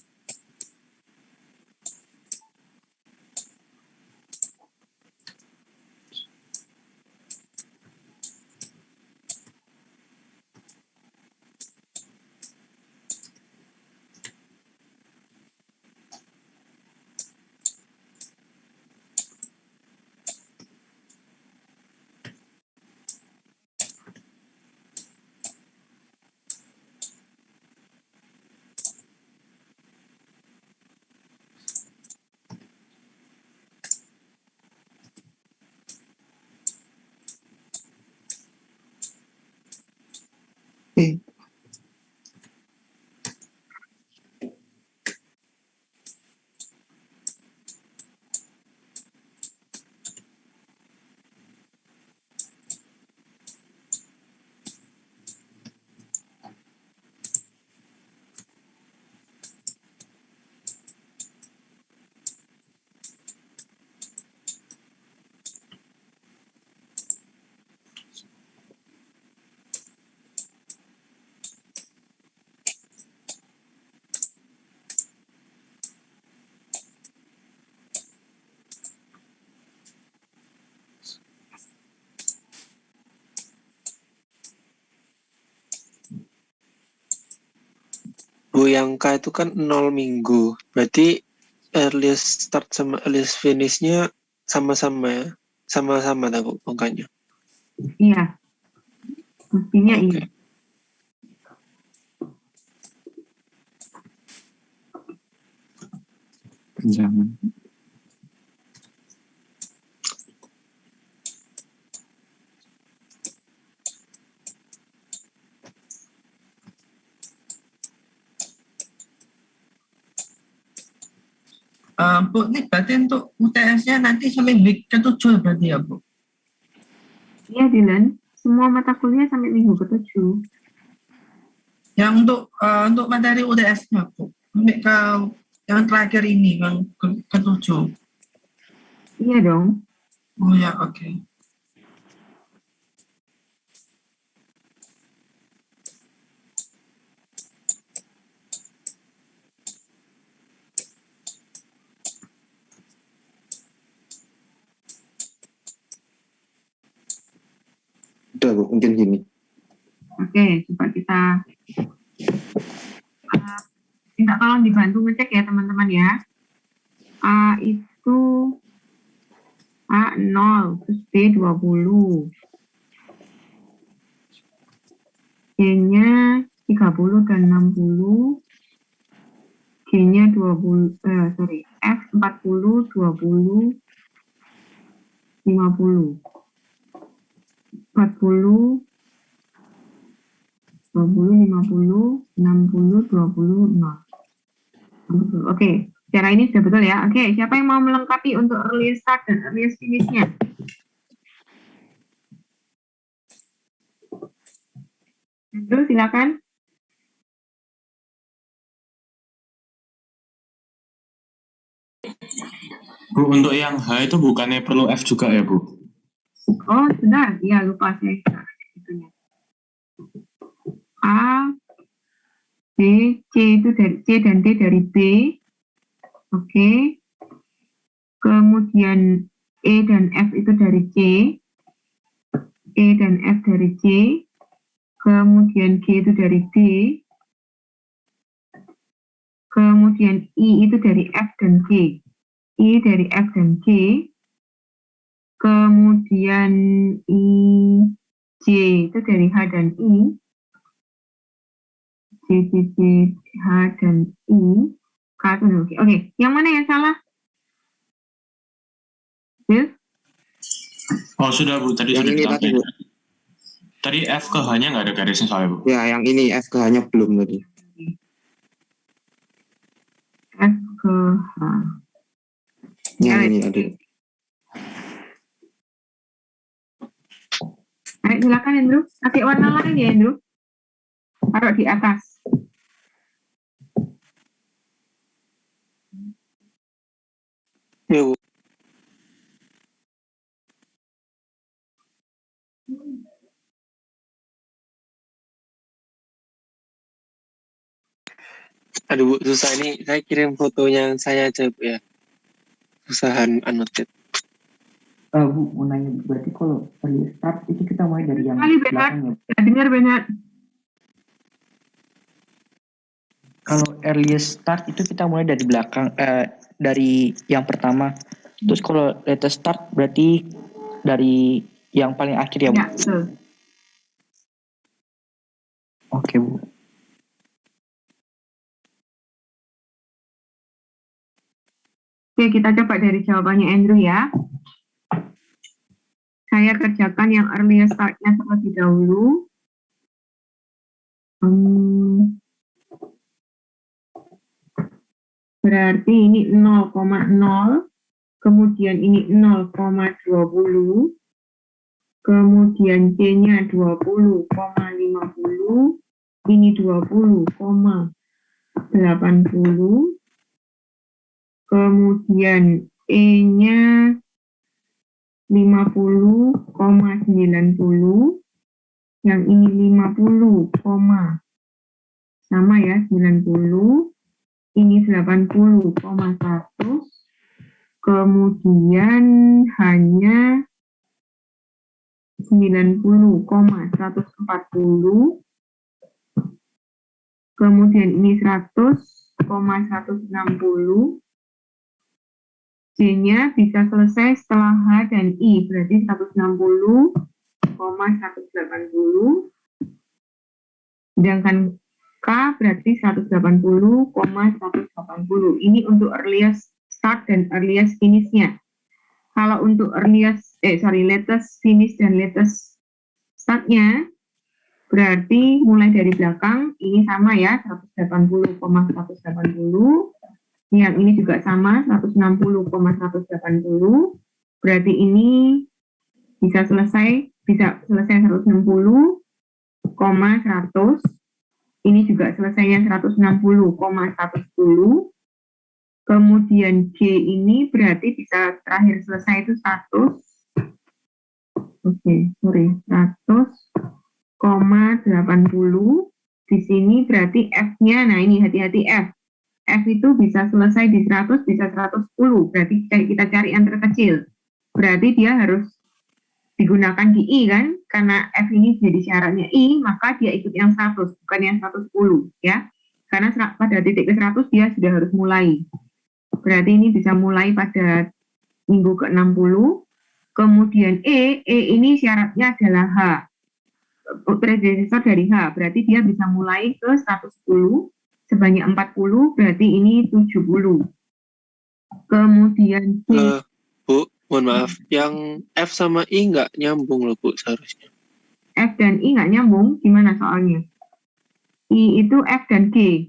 Bu Yangka itu kan 0 minggu. Berarti earliest start sama earliest finish-nya sama-sama ya? Sama-sama tak Bu angkanya?
Iya, mestinya
Oke.
iya.
Jangan.
Bu, ini berarti untuk UTS-nya nanti sampai week ke-7 berarti ya, Bu?
Iya, Dylan. Semua mata kuliah sampai minggu ke-7.
Yang untuk materi UTS-nya, Bu. Sampai ke yang terakhir ini, yang ke-7.
Iya dong.
Oh ya, oke.
Udah, Bu, mungkin gini.
Oke, coba kita minta tolong dibantu ngecek ya teman-teman ya. A itu A 0, terus B 20. G-nya 30 dan 60. G-nya 20, F 40, 20, 50. 40, 20, 50, 60, 20, 0. Oke, cara ini sudah betul ya. Oke, siapa yang mau melengkapi untuk earliest start dan earliest finish-nya? Andrew, silakan.
Bu, untuk yang H itu bukannya perlu F juga ya, Bu?
Oh, benar. Ya, lupa saya. Itunya. A, B, C itu dari C dan D dari B. Oke. Kemudian E dan F itu dari C. E dan F dari C. Kemudian G itu dari D. Kemudian I itu dari F dan G. I dari F dan G. Kemudian I, J itu dari H dan I. J, H dan I. K itu oke. Oke, yang mana yang salah? Yes?
Oh, sudah, Bu. Tadi
Yang
sudah
ini tadi,
ditambahin.
Bu.
Tadi F ke H-nya nggak ada garisnya soalnya, Bu.
Ya, yang ini FK-nya belum tadi.
F ke H.
Yang
Ya,
ini tadi.
Ayo silakan Andrew. Kasih warna lain ya Andrew. Taruh di atas.
Ya, Bu. Aduh, Bu, susah ini. Saya kirim fotonya saya aja, Bu, ya. Susahan annotate.
Bu, mau nanya, berarti kalau early start itu kita mulai dari yang
Kali Bernard.
belakang ya?
Nggak dengar Bernard.
Kalau earliest start itu kita mulai dari belakang, dari yang pertama. Terus kalau latest start berarti dari yang paling akhir ya, Bu?
Ya, betul.
Oke, Bu.
Oke, kita coba dari jawabannya Andrew ya. Saya kerjakan yang earliest start-nya terlebih dahulu. Berarti ini 0,0, kemudian ini 0,20, kemudian C-nya 20,50, ini 20,80, kemudian E-nya 50,90, yang ini 50, sama ya 90, ini 80,100, kemudian hanya 90,140, kemudian ini 100,160, C-nya bisa selesai setelah H dan I, berarti 160,180, sedangkan K berarti 180,180. Ini untuk earliest start dan earliest finish-nya. Kalau untuk latest finish dan latest start-nya, berarti mulai dari belakang, ini sama ya, 180,180. Yang ini juga sama, 160,180. Berarti ini bisa selesai 160,100. Ini juga selesainya 160,110. Kemudian G ini berarti bisa terakhir selesai itu 100,80. Di sini berarti F-nya, nah ini hati-hati F. F itu bisa selesai di 100, bisa 110. Berarti kita cari yang terkecil. Berarti dia harus digunakan di I kan, karena F ini jadi syaratnya I, maka dia ikut yang 100, bukan yang 110 ya. Karena pada titik ke 100 dia sudah harus mulai. Berarti ini bisa mulai pada minggu ke-60. Kemudian E ini syaratnya adalah H. Predesesor dari H, berarti dia bisa mulai ke 110, sebanyak 40, berarti ini 70. Kemudian C.
Bu, mohon maaf, yang F sama I nggak nyambung loh, Bu, seharusnya.
F dan I nggak nyambung, gimana soalnya? I itu F dan G.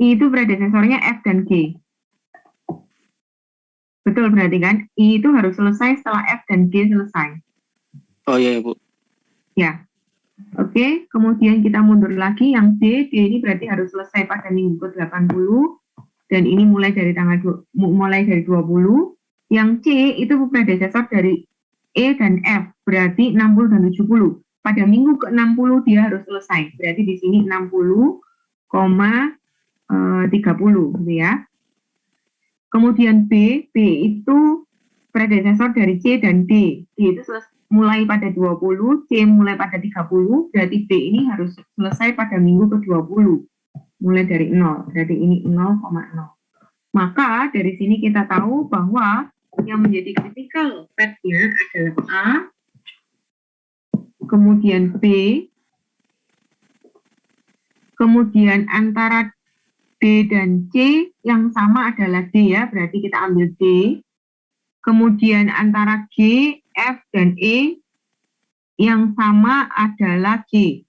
I itu predesesornya F dan G. Betul berarti kan? I itu harus selesai setelah F dan G selesai.
Oh iya, Bu.
Ya. Oke, kemudian kita mundur lagi yang D ini berarti harus selesai pada minggu ke-80 dan ini mulai dari mulai dari 20. Yang C itu predesesor dari E dan F, berarti 60 dan 70. Pada minggu ke-60 dia harus selesai. Berarti di sini 60,30 gitu ya. Kemudian B itu predesesor dari C dan D. D itu mulai pada 20, C mulai pada 30, berarti B ini harus selesai pada minggu ke-20. Mulai dari 0, berarti ini 0,0. Maka dari sini kita tahu bahwa yang menjadi critical path-nya adalah A, kemudian B, kemudian antara D dan C yang sama adalah D ya, berarti kita ambil D. Kemudian antara G, F, dan E yang sama adalah G.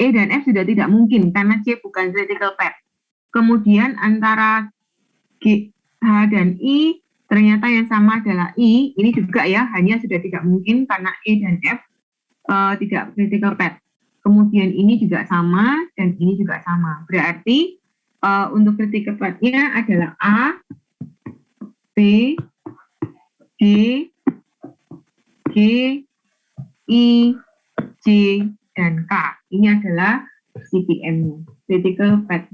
E dan F sudah tidak mungkin karena C bukan critical path. Kemudian antara G, H, dan I ternyata yang sama adalah I. Ini juga ya, hanya sudah tidak mungkin karena E dan F tidak critical path. Kemudian ini juga sama dan ini juga sama. Berarti untuk critical path-nya adalah A, B, D, G, I, J, dan K. Ini adalah CPM-nya, critical path.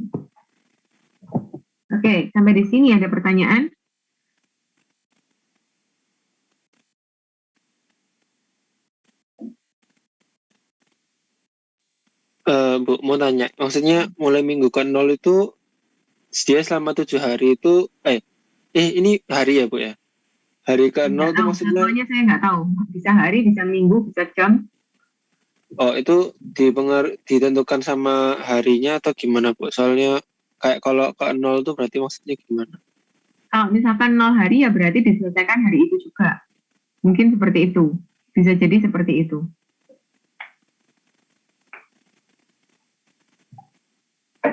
Oke, sampai di sini ada pertanyaan?
Bu, mau tanya, maksudnya mulai minggu ke-0 itu dia selama 7 hari itu, ini hari ya, Bu ya? Hari ke-0 itu maksudnya,
Jadwalnya saya nggak tahu. Bisa hari, bisa minggu, bisa jam.
oh itu ditentukan sama harinya atau gimana, Bu? Soalnya kayak kalau ke-0 itu berarti maksudnya gimana?
Kalau misalkan 0 hari ya berarti diselesaikan hari itu juga. Mungkin seperti itu. Bisa jadi seperti itu.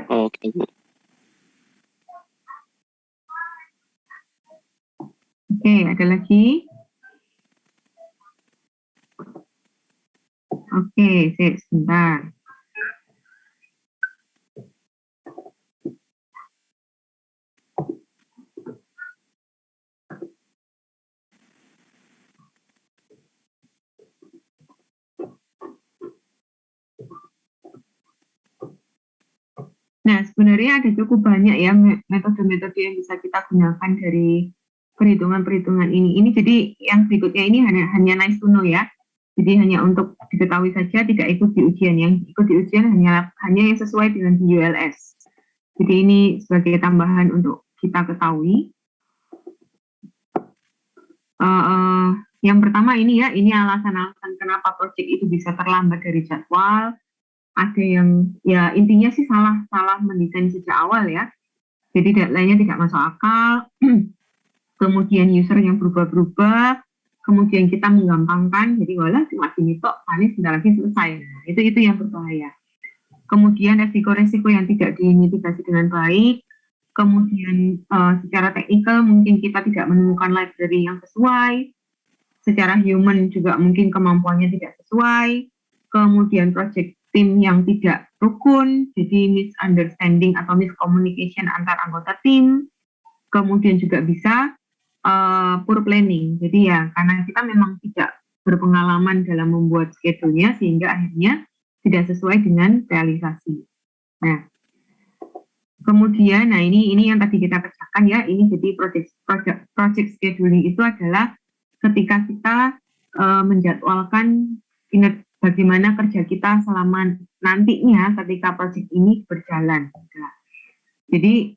Oke, Bu.
Oke, ada lagi? Oke, sebentar. Nah, sebenarnya ada cukup banyak ya metode-metode yang bisa kita gunakan dari perhitungan-perhitungan ini. Ini jadi yang berikutnya ini hanya nice to know ya. Jadi hanya untuk diketahui saja, tidak ikut di ujian. Yang ikut di ujian hanya yang sesuai dengan ULS. Jadi ini sebagai tambahan untuk kita ketahui. Yang pertama ini ya, ini alasan-alasan kenapa proyek itu bisa terlambat dari jadwal. Ada yang ya intinya sih salah mendesain sejak awal ya. Jadi deadline-nya tidak masuk akal. Kemudian user yang berubah-berubah. Kemudian kita menggampangkan. Jadi walah cuma gini tok, panis sebentar lagi selesai. Nah, itu yang berbahaya. Kemudian resiko-resiko yang tidak dimitigasi dengan baik. Kemudian secara teknikal mungkin kita tidak menemukan library yang sesuai. Secara human juga mungkin kemampuannya tidak sesuai. Kemudian project tim yang tidak rukun, jadi misunderstanding atau miscommunication antar anggota tim. Kemudian juga bisa poor planning. Jadi ya karena kita memang tidak berpengalaman dalam membuat schedule-nya sehingga akhirnya tidak sesuai dengan realisasi. Nah, kemudian ini yang tadi kita kerjakan ya, ini jadi project scheduling itu adalah ketika kita menjadwalkan bagaimana kerja kita selama nantinya ketika proyek ini berjalan. Nah, jadi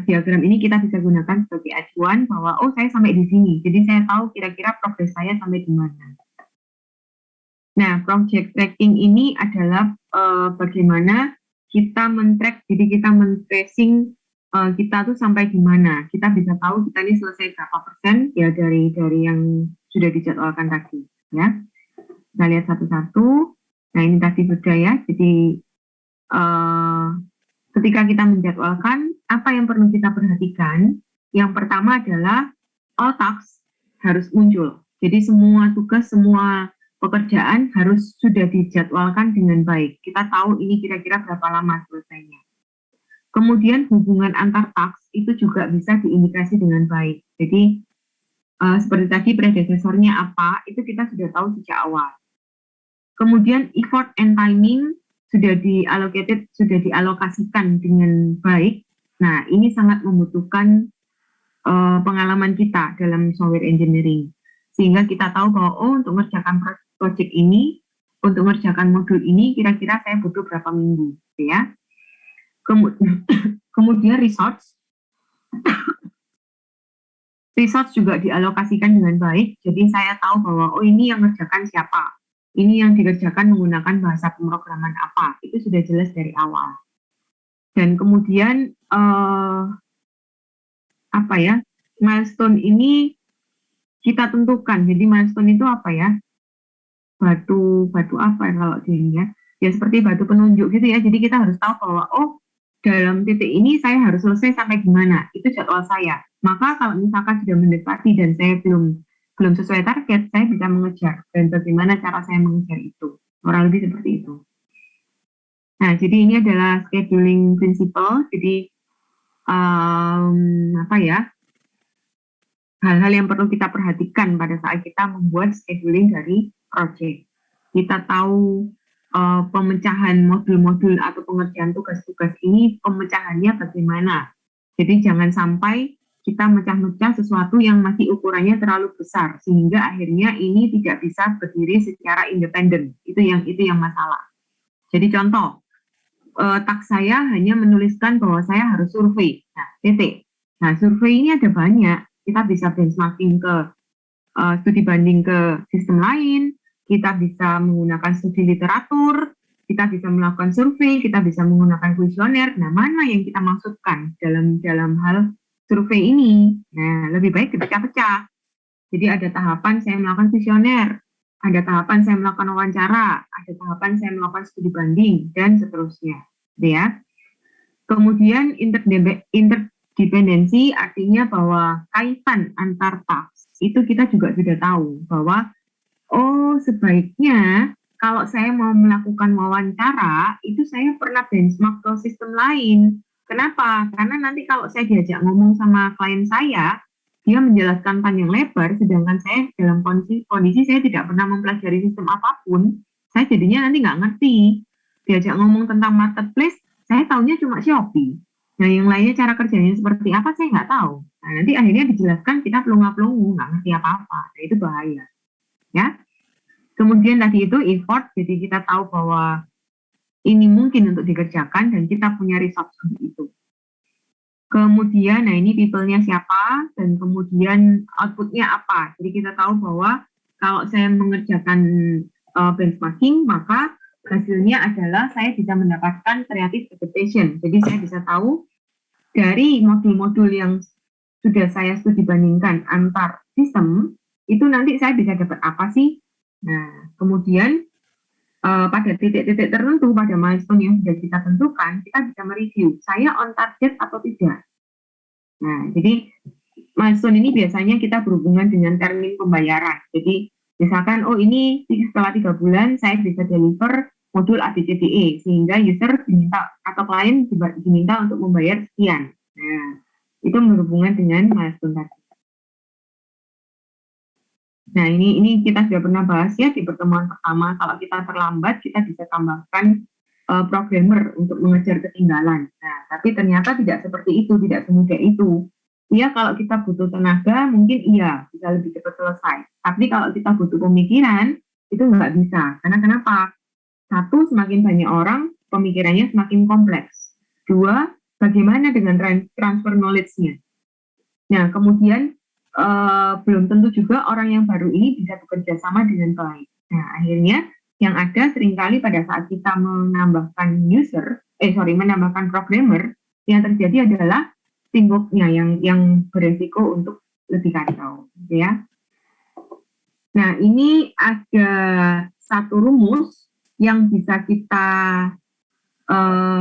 diagram ini kita bisa gunakan sebagai acuan bahwa saya sampai di sini, jadi saya tahu kira-kira progres saya sampai di mana. Nah, project tracking ini adalah bagaimana kita men-track, jadi kita men-tracing kita tuh sampai di mana. Kita bisa tahu kita ini selesai berapa persen ya dari yang sudah dijadwalkan tadi, ya. Kita lihat satu-satu. Nah, ini tadi sudah ya. Jadi ketika kita menjadwalkan, apa yang perlu kita perhatikan? Yang pertama adalah all tasks harus muncul. Jadi semua tugas, semua pekerjaan harus sudah dijadwalkan dengan baik. Kita tahu ini kira-kira berapa lama selesainya. Kemudian hubungan antar tasks itu juga bisa diindikasi dengan baik. Jadi seperti tadi predesesornya apa, itu kita sudah tahu sejak awal. Kemudian effort and timing sudah dialokasikan dengan baik. Nah, ini sangat membutuhkan pengalaman kita dalam software engineering. Sehingga kita tahu bahwa untuk mengerjakan project ini, untuk mengerjakan modul ini, kira-kira saya butuh berapa minggu, gitu ya. Kemudian resource juga dialokasikan dengan baik. Jadi saya tahu bahwa ini yang mengerjakan siapa, ini yang dikerjakan menggunakan bahasa pemrograman apa, itu sudah jelas dari awal. Dan kemudian milestone ini kita tentukan. Jadi milestone itu apa ya? Batu apa ya kalau di ini ya? Ya seperti batu penunjuk gitu ya. Jadi kita harus tahu bahwa dalam titik ini saya harus selesai sampai gimana, itu jadwal saya. Maka kalau misalkan sudah mendekati dan saya belum sesuai target, saya bisa mengejar. Dan bagaimana cara saya mengejar itu, kurang lebih seperti itu. Nah, jadi ini adalah scheduling principle. Jadi hal-hal yang perlu kita perhatikan pada saat kita membuat scheduling dari project. Kita tahu pemecahan modul-modul atau pengerjaan tugas-tugas ini pemecahannya bagaimana. Jadi jangan sampai kita mecah-mecah sesuatu yang masih ukurannya terlalu besar sehingga akhirnya ini tidak bisa berdiri secara independen. Itu yang masalah. Jadi contoh, task saya hanya menuliskan bahwa saya harus survei. Nah, titik. Nah, survei ini ada banyak. Kita bisa benchmarking ke studi banding ke sistem lain. Kita bisa menggunakan studi literatur, kita bisa melakukan survei, kita bisa menggunakan kuesioner. Nah, mana yang kita maksudkan dalam hal survei ini? Nah, lebih baik kita pecah. Jadi ada tahapan saya melakukan kuesioner, ada tahapan saya melakukan wawancara, ada tahapan saya melakukan studi banding, dan seterusnya. Ya. Kemudian interdependensi artinya bahwa kaitan antar task itu kita juga sudah tahu bahwa sebaiknya kalau saya mau melakukan wawancara, itu saya pernah benchmark ke sistem lain. Kenapa? Karena nanti kalau saya diajak ngomong sama klien saya, dia menjelaskan panjang lebar, sedangkan saya dalam kondisi saya tidak pernah mempelajari sistem apapun, saya jadinya nanti nggak ngerti. Diajak ngomong tentang marketplace, saya taunya cuma Shopee. Nah, yang lainnya cara kerjanya seperti apa, saya nggak tahu. Nah, nanti akhirnya dijelaskan kita pelunga-pelungu, nggak ngerti apa-apa. Nah, itu bahaya. Ya. Kemudian tadi itu effort, jadi kita tahu bahwa ini mungkin untuk dikerjakan dan kita punya resource untuk itu. Kemudian, nah ini people-nya siapa dan kemudian output-nya apa. Jadi kita tahu bahwa kalau saya mengerjakan benchmarking, maka hasilnya adalah saya bisa mendapatkan creative adaptation. Jadi saya bisa tahu dari modul-modul yang sudah saya studi bandingkan antar sistem, itu nanti saya bisa dapat apa sih? Nah, kemudian pada titik-titik tertentu, pada milestone yang sudah kita tentukan, kita bisa mereview, saya on target atau tidak. Nah, jadi milestone ini biasanya kita berhubungan dengan termin pembayaran. Jadi, misalkan, ini setelah 3 bulan saya bisa deliver modul ABCDE, sehingga user diminta atau klien diminta untuk membayar sekian. Nah, itu berhubungan dengan milestone tadi. Nah, ini kita sudah pernah bahas ya di pertemuan pertama. Kalau kita terlambat, kita bisa tambahkan programmer untuk mengejar ketinggalan. Nah, tapi ternyata tidak seperti itu, tidak semudah itu. Ya, kalau kita butuh tenaga, mungkin iya, bisa lebih cepat selesai. Tapi kalau kita butuh pemikiran, itu nggak bisa. Karena kenapa? Satu, semakin banyak orang, pemikirannya semakin kompleks. Dua, bagaimana dengan transfer knowledge-nya? Nah, kemudian belum tentu juga orang yang baru ini bisa bekerja sama dengan baik. Nah, akhirnya yang ada seringkali pada saat kita menambahkan menambahkan programmer, yang terjadi adalah teamwork-nya yang beresiko untuk lebih kacau, gitu ya. Nah, ini ada satu rumus yang bisa kita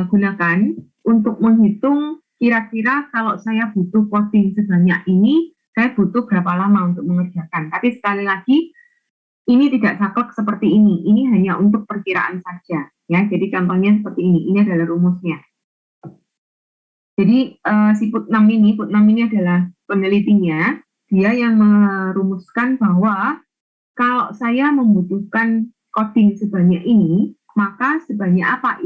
gunakan untuk menghitung kira-kira kalau saya butuh coding sebanyak ini, saya butuh berapa lama untuk mengerjakan. Tapi sekali lagi, ini tidak saklek seperti ini. Ini hanya untuk perkiraan saja. Ya, jadi contohnya seperti ini. Ini adalah rumusnya. Jadi si Putnam ini adalah penelitinya. Dia yang merumuskan bahwa kalau saya membutuhkan coding sebanyak ini, maka sebanyak apa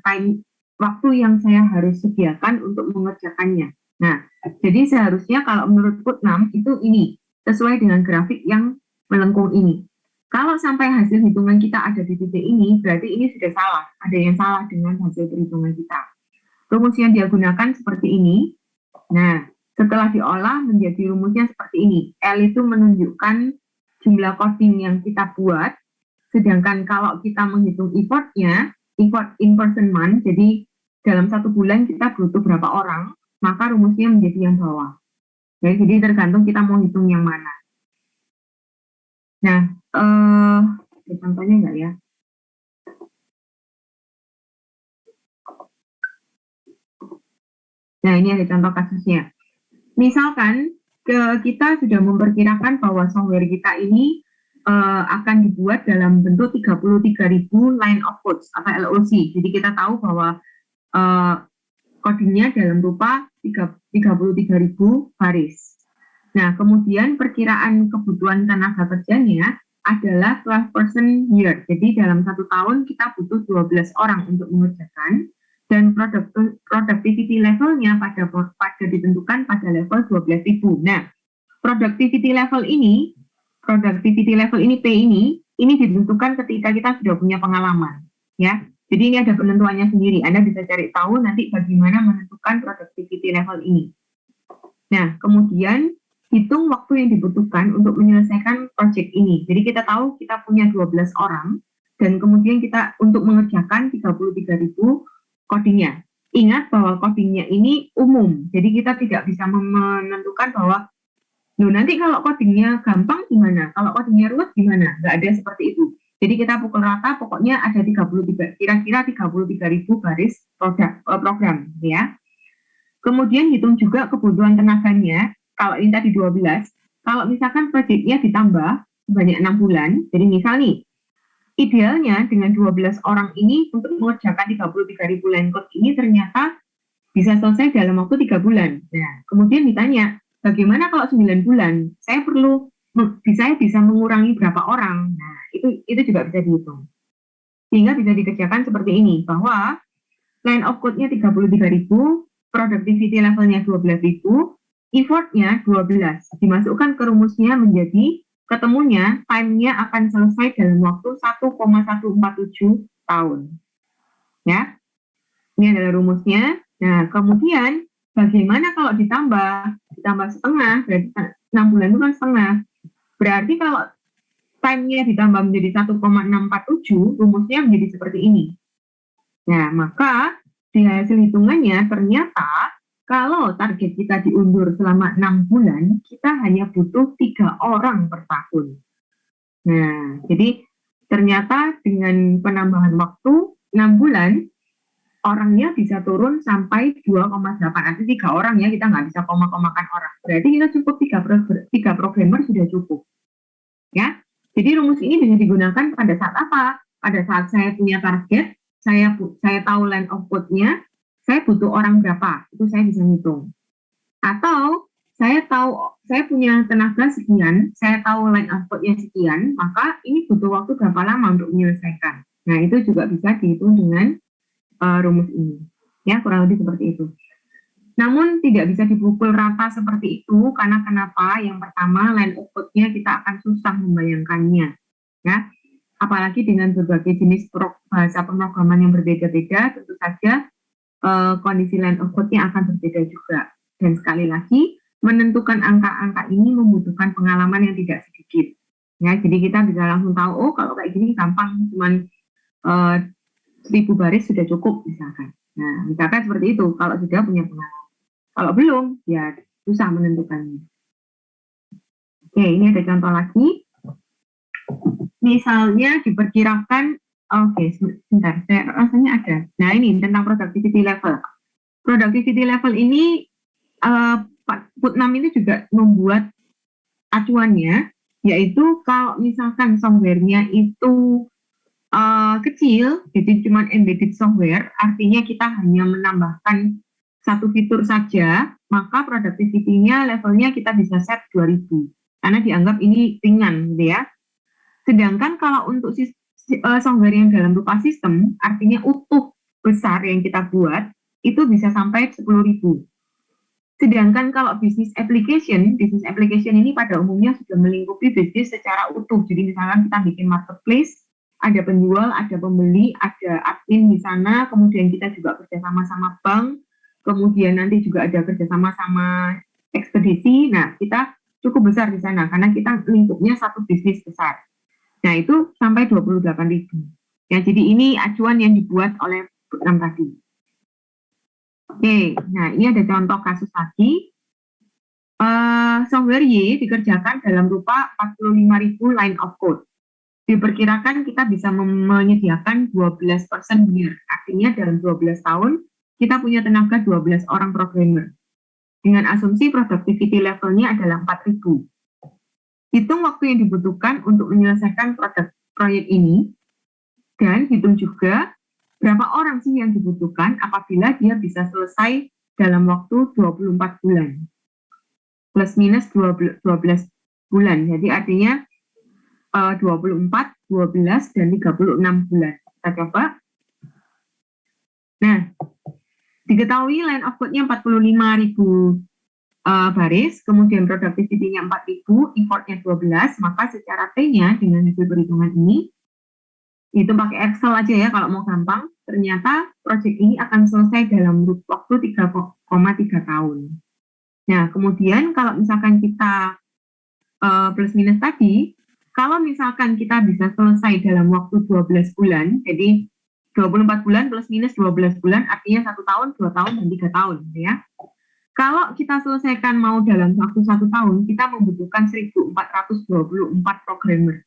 time waktu yang saya harus sediakan untuk mengerjakannya. Nah, jadi seharusnya kalau menurut Putnam itu ini sesuai dengan grafik yang melengkung ini. Kalau sampai hasil hitungan kita ada di titik ini, berarti ini sudah salah. Ada yang salah dengan hasil perhitungan kita. Rumus yang dia gunakan seperti ini. Nah, setelah diolah menjadi rumusnya seperti ini. L itu menunjukkan jumlah coding yang kita buat, sedangkan kalau kita menghitung effortnya, effort in person month, jadi dalam 1 bulan kita butuh berapa orang, maka rumusnya menjadi yang bawah. Ya, jadi tergantung kita mau hitung yang mana. Nah, ada contohnya enggak ya? Nah, ini ada contoh kasusnya. Misalkan kita sudah memperkirakan bahwa software kita ini akan dibuat dalam bentuk 33.000 line of codes atau LOC. Jadi kita tahu bahwa codingnya dalam rupa 33.000 baris. Nah, kemudian perkiraan kebutuhan tenaga kerjanya adalah 12% year. Jadi dalam 1 tahun kita butuh 12 orang untuk mengerjakan. Dan productivity levelnya pada ditentukan pada level 12.000. Nah, productivity level ini P ini ditentukan ketika kita sudah punya pengalaman, ya. Jadi ini ada penentuannya sendiri. Anda bisa cari tahu nanti bagaimana menentukan productivity level ini. Nah, kemudian hitung waktu yang dibutuhkan untuk menyelesaikan project ini. Jadi kita tahu kita punya 12 orang dan kemudian kita untuk mengerjakan 33.000 codingnya. Ingat bahwa codingnya ini umum, jadi kita tidak bisa menentukan bahwa nanti kalau codingnya gampang gimana, kalau codingnya rumit gimana, nggak ada seperti itu. Jadi kita pukul rata, pokoknya ada 33, kira-kira 33.000 baris program, ya. Kemudian hitung juga kebutuhan tenaganya, kalau ini tadi 12, kalau misalkan proyeknya ditambah sebanyak 6 bulan, jadi misal nih, idealnya dengan 12 orang ini untuk mengerjakan 33.000 line code ini ternyata bisa selesai dalam waktu 3 bulan. Nah, kemudian ditanya, bagaimana kalau 9 bulan? Saya bisa mengurangi berapa orang? Nah, itu juga bisa dihitung. Sehingga bisa dikerjakan seperti ini, bahwa line of code-nya 33.000, productivity levelnya 12.000, effortnya 12. Dimasukkan ke rumusnya menjadi ketemunya time-nya akan selesai dalam waktu 1,147 tahun. Ya. Ini adalah rumusnya. Nah, kemudian bagaimana kalau ditambah setengah, berarti 6 bulan itu kan setengah. Berarti kalau time-nya ditambah menjadi 1,647, rumusnya menjadi seperti ini. Nah, maka di hasil hitungannya ternyata kalau target kita diundur selama 6 bulan, kita hanya butuh 3 orang per tahun. Nah, jadi ternyata dengan penambahan waktu 6 bulan, orangnya bisa turun sampai 2,8. Artinya 3 orang ya, kita nggak bisa koma-komakan orang. Berarti kita cukup 3 programmer sudah cukup. Ya, jadi rumus ini bisa digunakan pada saat apa? Pada saat saya punya target, saya tahu line of code-nya, saya butuh orang berapa, itu saya bisa hitung. Atau saya punya tenaga sekian, saya tahu line of code-nya sekian, maka ini butuh waktu berapa lama untuk menyelesaikan. Nah, itu juga bisa dihitung dengan rumus ini. Ya, kurang lebih seperti itu. Namun tidak bisa dipukul rata seperti itu, karena kenapa? Yang pertama, line of code-nya kita akan susah membayangkannya. Ya, apalagi dengan berbagai jenis bahasa pemrograman yang berbeda-beda, tentu saja kondisi line of code-nya akan berbeda juga. Dan sekali lagi, menentukan angka-angka ini membutuhkan pengalaman yang tidak sedikit. Ya, jadi kita bisa langsung tahu, oh kalau kayak gini gampang, cuman 1000 baris sudah cukup misalkan. Nah, misalkan seperti itu, kalau sudah punya pengalaman. Kalau belum, ya susah menentukannya. Oke, ini ada contoh lagi. Misalnya diperkirakan, oke, sebentar, saya rasanya ada. Nah, ini tentang productivity level. productivity level ini Pak Putnam ini juga membuat acuannya, yaitu kalau misalkan softwarenya itu kecil, jadi cuma embedded software, artinya kita hanya menambahkan satu fitur saja, maka productivity-nya levelnya kita bisa set 2000, karena dianggap ini ringan gitu ya. Sedangkan kalau untuk software yang dalam rupa sistem, artinya utuh besar yang kita buat, itu bisa sampai 10.000. Sedangkan kalau bisnis application ini pada umumnya sudah melingkupi bisnis secara utuh. Jadi misalkan kita bikin marketplace, ada penjual, ada pembeli, ada admin di sana, kemudian kita juga kerjasama sama bank, kemudian nanti juga ada kerjasama sama ekspedisi. Nah, kita cukup besar di sana karena kita lingkupnya satu bisnis besar. Nah, itu sampai 28.000. Ya, jadi ini acuan yang dibuat oleh Putnam tadi. Oke, nah ini ada contoh kasus lagi. Software Y dikerjakan dalam rupa 45.000 line of code. Diperkirakan kita bisa menyediakan 12% benar. Artinya dalam 12 tahun kita punya tenaga 12 orang programmer. Dengan asumsi productivity levelnya adalah 4.000. Hitung waktu yang dibutuhkan untuk menyelesaikan proyek ini, dan hitung juga berapa orang sih yang dibutuhkan apabila dia bisa selesai dalam waktu 24 bulan. Plus minus 12 bulan. Jadi artinya 24, 12, dan 36 bulan. Kita coba. Nah, diketahui line of code-nya 45.000 baris, kemudian productivity-nya 4.000, effortnya 12, maka secara T-nya dengan hasil perhitungan ini, itu pakai Excel aja ya kalau mau gampang, ternyata proyek ini akan selesai dalam waktu 3,3 tahun. Nah, kemudian kalau misalkan kita plus minus tadi, kalau misalkan kita bisa selesai dalam waktu 12 bulan, jadi 24 bulan plus minus 12 bulan, artinya 1 tahun, 2 tahun, dan 3 tahun. Ya. Kalau kita selesaikan mau dalam waktu 1 tahun, kita membutuhkan 1.424 programmer.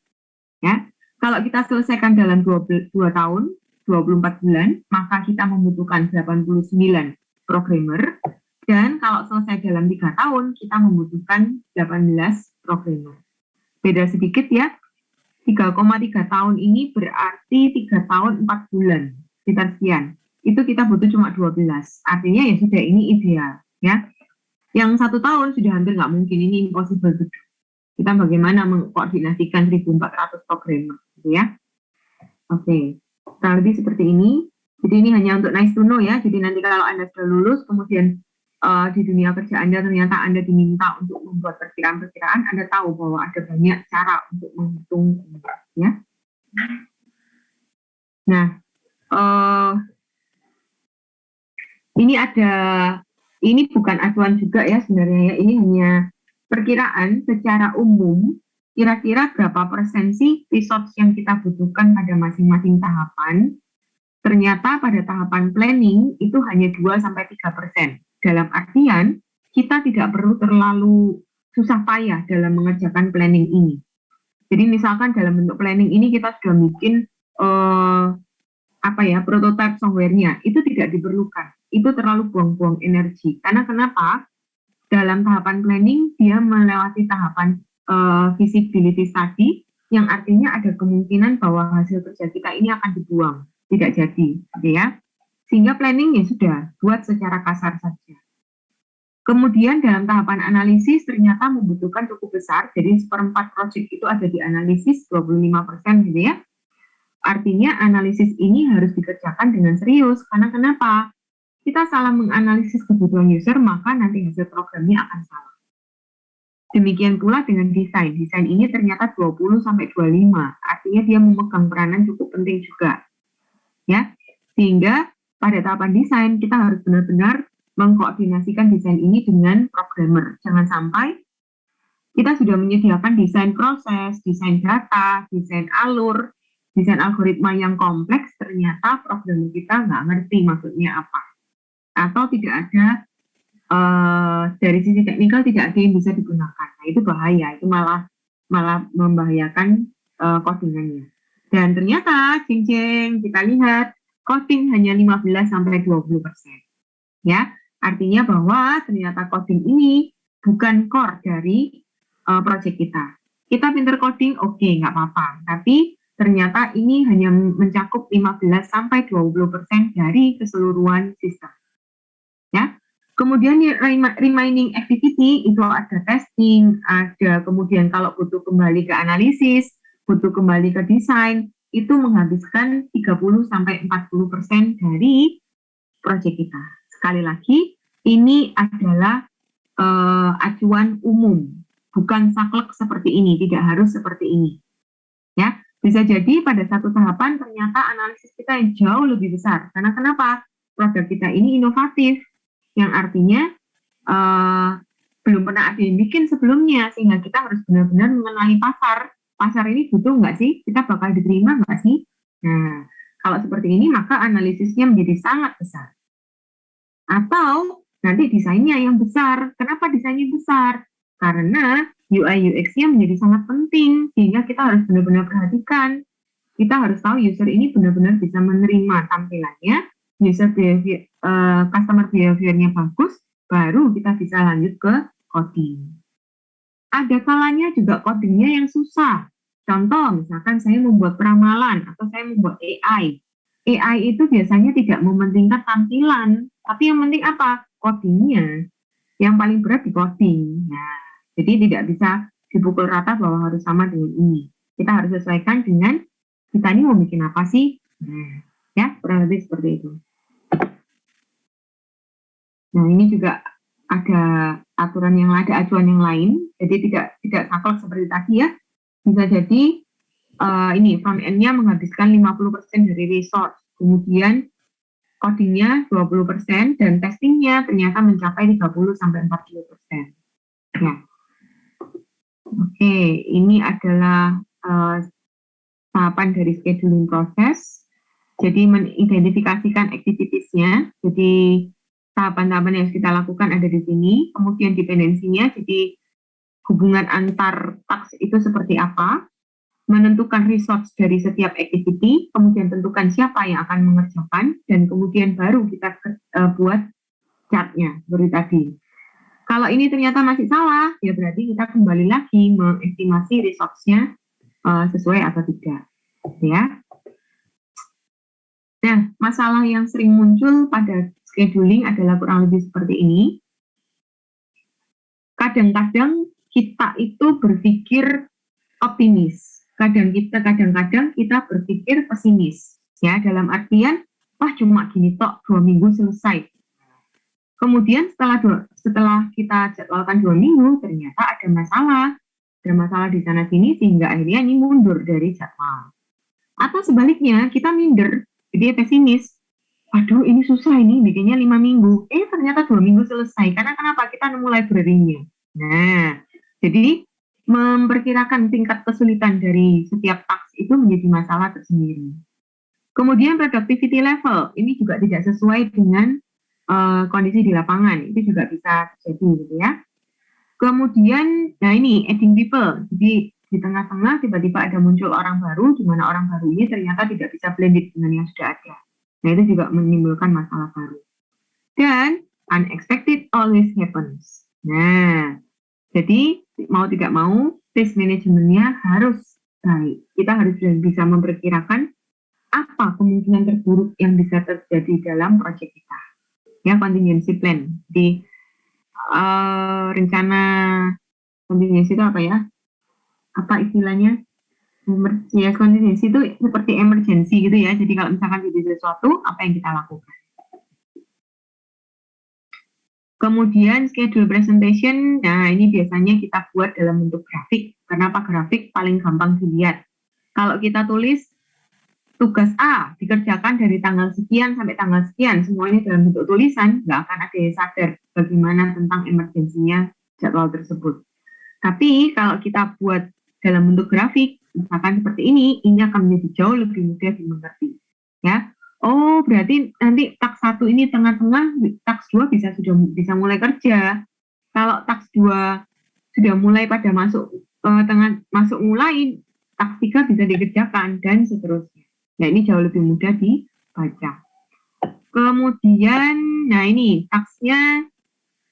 Ya. Kalau kita selesaikan dalam 2 tahun, 24 bulan, maka kita membutuhkan 89 programmer. Dan kalau selesai dalam 3 tahun, kita membutuhkan 18 programmer. Beda sedikit ya, 3,3 tahun ini berarti 3 tahun 4 bulan, sekitar sekian. Itu kita butuh cuma 12. Artinya ya sudah ini ideal. Ya. Yang 1 tahun sudah hampir nggak mungkin, ini impossible to do. Kita bagaimana mengkoordinasikan 1.400 programmer, gitu ya. Oke, kurang lebih seperti ini. Jadi ini hanya untuk nice to know ya. Jadi nanti kalau Anda sudah lulus, kemudian di dunia kerja Anda ternyata Anda diminta untuk membuat perkiraan-perkiraan, Anda tahu bahwa ada banyak cara untuk menghitung, ya. Nah, ini bukan acuan juga ya sebenarnya ya. Ini hanya perkiraan secara umum, kira-kira berapa persen sih resource yang kita butuhkan pada masing-masing tahapan. Ternyata pada tahapan planning itu hanya 2-3%. Dalam artian, kita tidak perlu terlalu susah payah dalam mengerjakan planning ini. Jadi misalkan dalam bentuk planning ini kita sudah bikin prototype software-nya, itu tidak diperlukan. Itu terlalu buang-buang energi. Karena kenapa? Dalam tahapan planning, dia melewati tahapan feasibility study, yang artinya ada kemungkinan bahwa hasil kerja kita ini akan dibuang, tidak jadi, gitu ya. Sehingga planning ya sudah, buat secara kasar saja. Kemudian dalam tahapan analisis ternyata membutuhkan cukup besar, jadi 1/4 proyek itu ada di analisis, 25% gitu ya. Artinya analisis ini harus dikerjakan dengan serius, karena kenapa? Kita salah menganalisis kebutuhan user, maka nanti hasil programnya akan salah. Demikian pula dengan desain. Desain ini ternyata 20-25, artinya dia memegang peranan cukup penting juga. Ya, sehingga pada tahapan desain kita harus benar-benar mengkoordinasikan desain ini dengan programmer. Jangan sampai kita sudah menyediakan desain proses, desain data, desain alur, desain algoritma yang kompleks, ternyata programmer kita nggak ngerti maksudnya apa. Atau tidak ada dari sisi teknikal tidak ada yang bisa digunakan. Nah, itu bahaya, itu malah membahayakan codingannya. Dan ternyata, cing-cing, kita lihat coding hanya 15-20%. Ya, artinya bahwa ternyata coding ini bukan core dari project kita. Kita pinter coding, oke, nggak apa-apa. Tapi ternyata ini hanya mencakup 15-20% dari keseluruhan sistem. Ya. Kemudian remaining activity itu ada testing, ada kemudian kalau butuh kembali ke analisis, butuh kembali ke desain, itu menghabiskan 30-40% dari proyek kita. Sekali lagi, ini adalah acuan umum, bukan saklek seperti ini, tidak harus seperti ini. Ya, bisa jadi pada satu tahapan ternyata analisis kita yang jauh lebih besar. Karena kenapa? Produk kita ini inovatif, yang artinya belum pernah ada yang bikin sebelumnya, sehingga kita harus benar-benar mengenali pasar. Pasar ini butuh nggak sih? Kita bakal diterima nggak sih? Nah, kalau seperti ini, maka analisisnya menjadi sangat besar. Atau nanti desainnya yang besar. Kenapa desainnya besar? Karena UI UX-nya menjadi sangat penting, sehingga kita harus benar-benar perhatikan. Kita harus tahu user ini benar-benar bisa menerima tampilannya, user behavior, customer behavior-nya bagus, baru kita bisa lanjut ke coding. Ada kalanya juga codingnya yang susah. Contoh, misalkan saya membuat peramalan atau saya membuat AI. AI itu biasanya tidak mementingkan tampilan, tapi yang penting apa? Codingnya. Yang paling berat di coding. Nah, jadi tidak bisa dipukul rata bahwa harus sama dengan ini. Kita harus sesuaikan dengan kita ini mau bikin apa sih? Nah, ya kurang lebih seperti itu. Nah, ini juga ada aturan yang ada acuan yang lain, jadi tidak saklek seperti tadi ya. Bisa jadi ini front end-nya menghabiskan 50% dari resource, kemudian codingnya 20% dan testingnya ternyata mencapai 30-40%. Ya. Oke, ini adalah tahapan dari scheduling proses. Jadi mengidentifikasikan activities-nya. Jadi tahapan-tahapan yang kita lakukan ada di sini. Kemudian dependensinya, jadi hubungan antar task itu seperti apa. Menentukan resource dari setiap activity. Kemudian tentukan siapa yang akan mengerjakan. Dan kemudian baru kita buat chart-nya seperti tadi. Kalau ini ternyata masih salah, ya berarti kita kembali lagi mengestimasi resource-nya sesuai atau tidak. Ya. Nah, masalah yang sering muncul pada scheduling adalah kurang lebih seperti ini. Kadang-kadang kita itu berpikir optimis. Kadang-kadang kita berpikir pesimis. Ya, dalam artian, wah cuma gini tok, 2 minggu selesai. Kemudian setelah kita jadwalkan 2 minggu, ternyata ada masalah di sana sini sehingga akhirnya ini mundur dari jadwal. Atau sebaliknya, kita minder, jadi pesimis. Aduh, ini susah ini, bikinnya 5 minggu. Ternyata 2 minggu selesai. Karena kenapa? Kita nemu library-nya. Nah, jadi memperkirakan tingkat kesulitan dari setiap task itu menjadi masalah tersendiri. Kemudian productivity level, ini juga tidak sesuai dengan kondisi di lapangan. Itu juga bisa terjadi gitu ya. Kemudian, nah ini adding people. Jadi di tengah-tengah tiba-tiba ada muncul orang baru, di mana orang baru ini ternyata tidak bisa blended dengan yang sudah ada. Nah, itu juga menimbulkan masalah baru. Dan unexpected always happens. Nah, jadi mau tidak mau, task manajemennya harus baik. Kita harus bisa memperkirakan apa kemungkinan terburuk yang bisa terjadi dalam proyek kita. Ya, contingency plan. Jadi, rencana contingency itu apa ya? Apa istilahnya? Ya, contingency itu seperti emergency gitu ya. Jadi kalau misalkan jadi sesuatu, apa yang kita lakukan? Kemudian schedule presentation, nah ini biasanya kita buat dalam bentuk grafik. Kenapa grafik? Paling gampang dilihat. Kalau kita tulis tugas A dikerjakan dari tanggal sekian sampai tanggal sekian, semuanya dalam bentuk tulisan, nggak akan ada yang sadar bagaimana tentang emergensinya jadwal tersebut. Tapi kalau kita buat dalam bentuk grafik, misalkan seperti ini akan menjadi jauh lebih mudah dimengerti. Ya, oh berarti nanti task 1 ini tengah-tengah, task 2 bisa mulai kerja. Kalau task 2 sudah mulai pada masuk mulai, task 3 bisa dikerjakan dan seterusnya. Nah, ini jauh lebih mudah dibaca. Kemudian, nah ini taksnya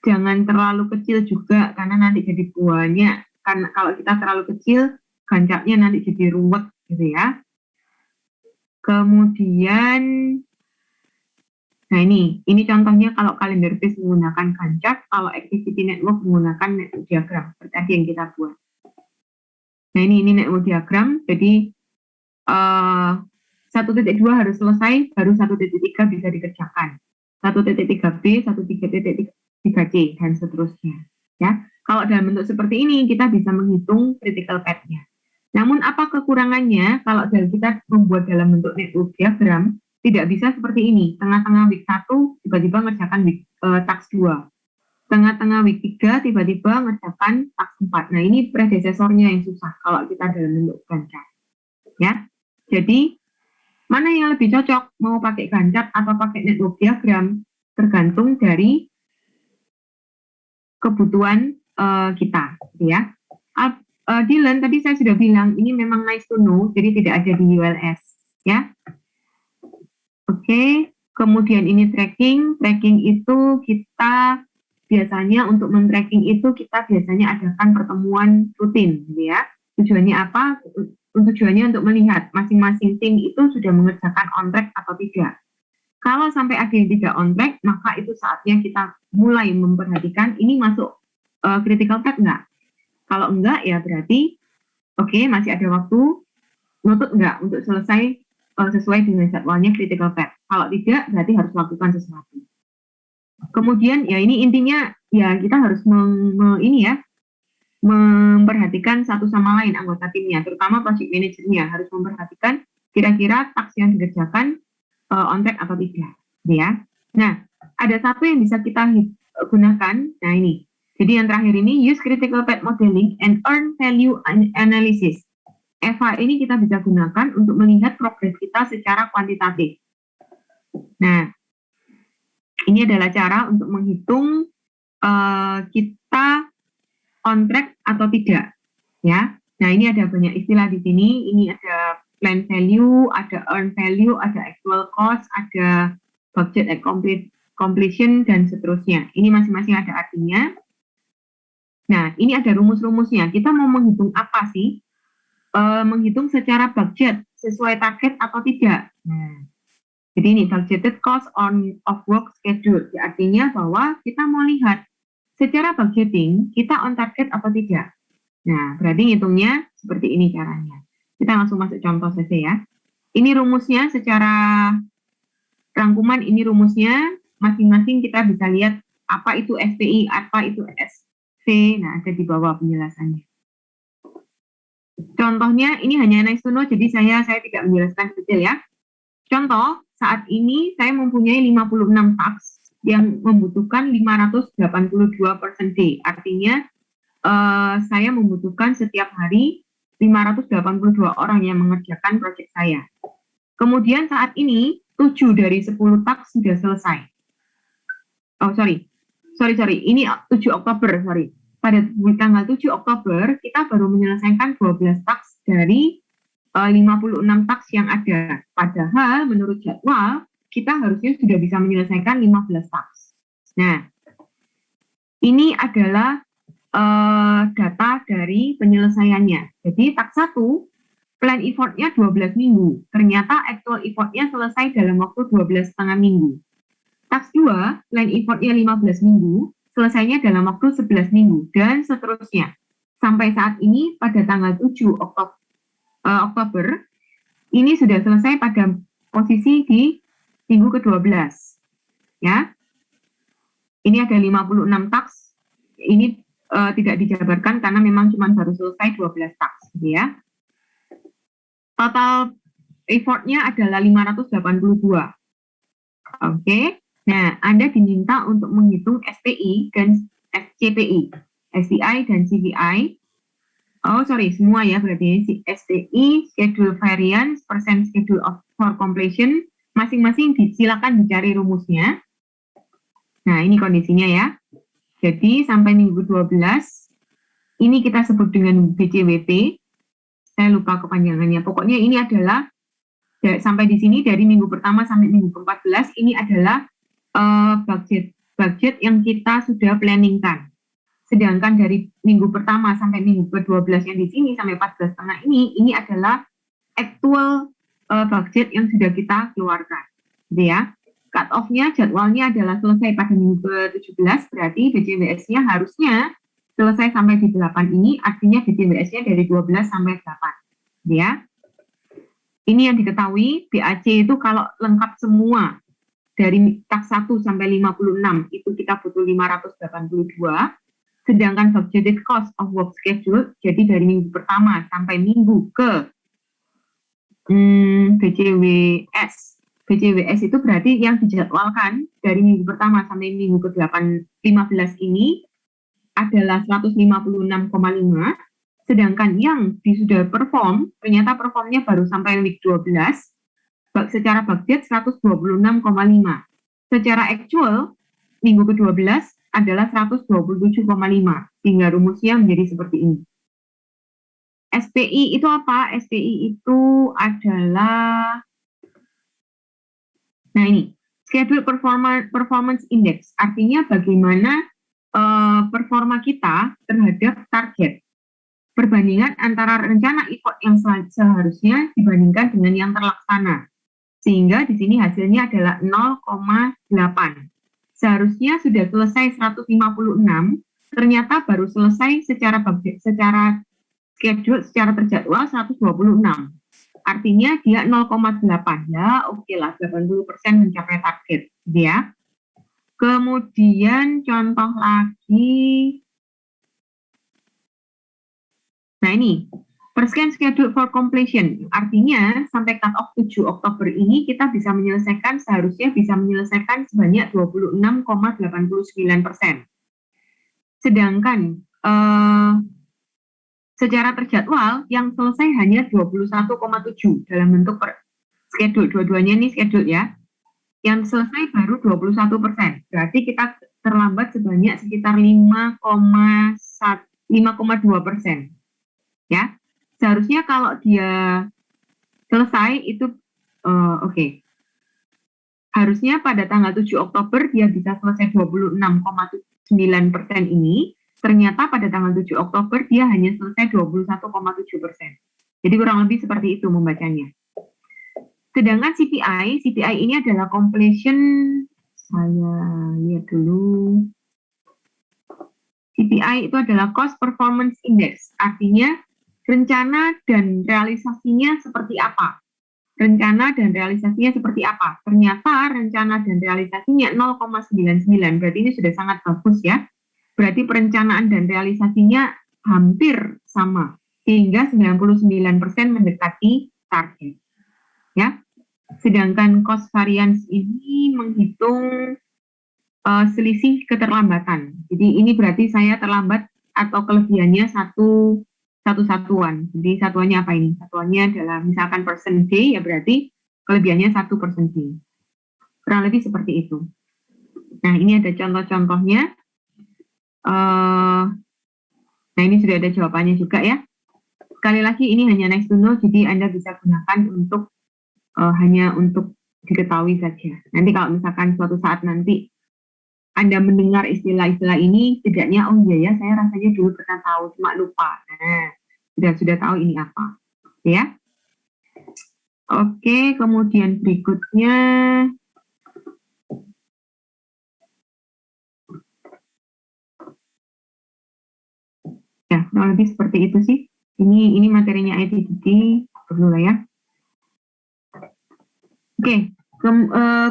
jangan terlalu kecil juga karena nanti jadi banyak. Karena kalau kita terlalu kecil, gancapnya nanti jadi ruwet gitu ya. Kemudian, nah ini contohnya kalau kalender base menggunakan gancap, kalau activity network menggunakan network diagram seperti tadi yang kita buat. Nah ini network diagram, jadi 1.2 harus selesai, baru 1.3 bisa dikerjakan. 1.3b, 1.3c, dan seterusnya. Ya, kalau dalam bentuk seperti ini, kita bisa menghitung critical path-nya. Namun apa kekurangannya kalau kita membuat dalam bentuk network diagram, tidak bisa seperti ini. Tengah-tengah week 1, tiba-tiba ngerjakan task 2. Tengah-tengah week 3, tiba-tiba ngerjakan task 4. Nah, ini predecesornya yang susah kalau kita dalam bentuk gancap. Ya, jadi mana yang lebih cocok, mau pakai gancap atau pakai network diagram, tergantung dari kebutuhan kita, gitu ya. Dylan, tadi saya sudah bilang, ini memang nice to know, jadi tidak ada di ULS, ya. Oke, kemudian ini tracking itu kita biasanya untuk men-tracking itu kita biasanya adakan pertemuan rutin, gitu ya. Tujuannya apa? Tujuannya untuk melihat masing-masing tim itu sudah mengerjakan on track atau tidak. Kalau sampai ada yang tidak on track, maka itu saatnya kita mulai memperhatikan ini masuk critical path enggak. Kalau enggak, ya berarti oke, masih ada waktu, nutut enggak untuk selesai sesuai dengan jadwalnya critical path. Kalau tidak, berarti harus lakukan sesuatu. Kemudian, ya ini intinya, ya kita harus memperhatikan satu sama lain anggota timnya, terutama project manajernya harus memperhatikan kira-kira task yang dikerjakan on track atau tidak, ya. Nah, ada satu yang bisa kita gunakan. Nah ini, jadi yang terakhir ini use critical path modeling and earn value analysis. EVA ini kita bisa gunakan untuk melihat progres kita secara kuantitatif. Nah, ini adalah cara untuk menghitung kita on track atau tidak, ya. Nah, ini ada banyak istilah di sini. Ini ada plan value, ada earn value, ada actual cost, ada budget at completion, dan seterusnya. Ini masing-masing ada artinya. Nah, ini ada rumus-rumusnya. Kita mau menghitung apa sih? Menghitung secara budget, sesuai target atau tidak. Nah, jadi ini budgeted cost of work schedule. Artinya bahwa kita mau lihat secara budgeting, kita on target atau tidak. Nah, berarti ngitungnya seperti ini caranya. Kita langsung masuk contoh saja ya. Ini rumusnya secara rangkuman, ini rumusnya. Masing-masing kita bisa lihat apa itu SPI, apa itu SV. Nah, ada di bawah penjelasannya. Contohnya, ini hanya nice to know, jadi saya tidak menjelaskan detail ya. Contoh, saat ini saya mempunyai 56 task yang membutuhkan 582 per day. Artinya saya membutuhkan setiap hari 582 orang yang mengerjakan proyek saya. Kemudian saat ini 7 dari 10 task sudah selesai. Oh sorry. Ini 7 Oktober, sorry. Pada tanggal 7 Oktober kita baru menyelesaikan 12 task dari 56 task yang ada. Padahal menurut jadwal kita harusnya sudah bisa menyelesaikan 15 task. Nah, ini adalah data dari penyelesaiannya. Jadi, task 1, plan effortnya 12 minggu. Ternyata actual effortnya selesai dalam waktu 12,5 minggu. Task 2, plan effortnya 15 minggu, selesainya dalam waktu 11 minggu, dan seterusnya. Sampai saat ini, pada tanggal 7 Oktober, ini sudah selesai pada posisi di minggu ke-12, ya. Ini ada 56 task. Ini tidak dijabarkan karena memang cuma baru selesai 12 task, gitu ya. Total effortnya adalah 582. Oke. Nah, Anda diminta untuk menghitung SPI dan CPI, SCI dan CVI. Oh, sorry, semua ya berarti SPI, schedule variance, percent schedule for completion. Masing-masing silakan dicari rumusnya. Nah, ini kondisinya ya. Jadi, sampai minggu 12, ini kita sebut dengan BCWP. Saya lupa kepanjangannya. Pokoknya ini adalah sampai di sini dari minggu pertama sampai minggu ke-14 ini adalah budget yang kita sudah planningkan. Sedangkan dari minggu pertama sampai minggu ke-12 yang di sini sampai 14,5 ini adalah actual budget yang sudah kita keluarkan. Gitu ya. Cut off-nya jadwalnya adalah selesai pada minggu ke-17, berarti BCWS-nya harusnya selesai sampai di 8 ini, artinya BCWS-nya dari 12 sampai 8. Gitu ya. Ini yang diketahui, BAC itu kalau lengkap semua dari tak 1 sampai 56 itu kita butuh 582, sedangkan budgeted cost of work schedule, jadi dari minggu pertama sampai minggu ke BCWS itu berarti yang dijadwalkan dari minggu pertama sampai minggu ke-15 ini adalah 156,5, sedangkan yang sudah perform, ternyata performnya baru sampai week 12, secara budget 126,5. Secara actual, minggu ke-12 adalah 127,5, sehingga rumusnya menjadi seperti ini. SPI itu apa? SPI itu adalah, nah ini, Schedule Performance Index, artinya bagaimana performa kita terhadap target. Perbandingan antara rencana effort yang seharusnya dibandingkan dengan yang terlaksana. Sehingga di sini hasilnya adalah 0,8. Seharusnya sudah selesai 156, ternyata baru selesai secara schedule, secara terjadwal 126. Artinya dia 0,8. Ya, oke lah, 80% mencapai target. Ya. Kemudian contoh lagi. Nah ini, Perscan schedule for completion, artinya sampai cut off 7 Oktober ini kita seharusnya bisa menyelesaikan sebanyak 26,89%. Sedangkan secara terjadwal yang selesai hanya 21,7 dalam bentuk schedule, dua-duanya ini schedule ya. Yang selesai baru 21%, berarti kita terlambat sebanyak sekitar 5,2%. Ya. Seharusnya kalau dia selesai itu oke. Harusnya pada tanggal 7 Oktober dia bisa selesai 26,9% ini. Ternyata pada tanggal 7 Oktober dia hanya selesai 21,7%. Jadi kurang lebih seperti itu membacanya. Sedangkan CPI ini adalah completion, saya lihat dulu. CPI itu adalah Cost Performance Index, artinya rencana dan realisasinya seperti apa? Ternyata rencana dan realisasinya 0,99, berarti ini sudah sangat bagus ya. Berarti perencanaan dan realisasinya hampir sama, sehingga 99% mendekati target. Ya. Sedangkan cost variance ini menghitung selisih keterlambatan. Jadi ini berarti saya terlambat atau kelebihannya satu satuan. Jadi satuannya apa ini? Satuannya adalah misalkan percent day, ya berarti kelebihannya 1 percent day. Kurang lebih seperti itu. Nah ini ada contoh-contohnya. Nah ini sudah ada jawabannya juga ya. Sekali lagi ini hanya nice to know, jadi Anda bisa gunakan untuk hanya untuk diketahui saja. Nanti kalau misalkan suatu saat nanti Anda mendengar istilah-istilah ini, setidaknya oh iya ya, saya rasanya dulu pernah tahu, cuma lupa. Nah, sudah tahu ini apa, ya. Oke, kemudian berikutnya, ya, kurang lebih seperti itu sih. Ini materinya ITDD, dulu lah ya. Oke,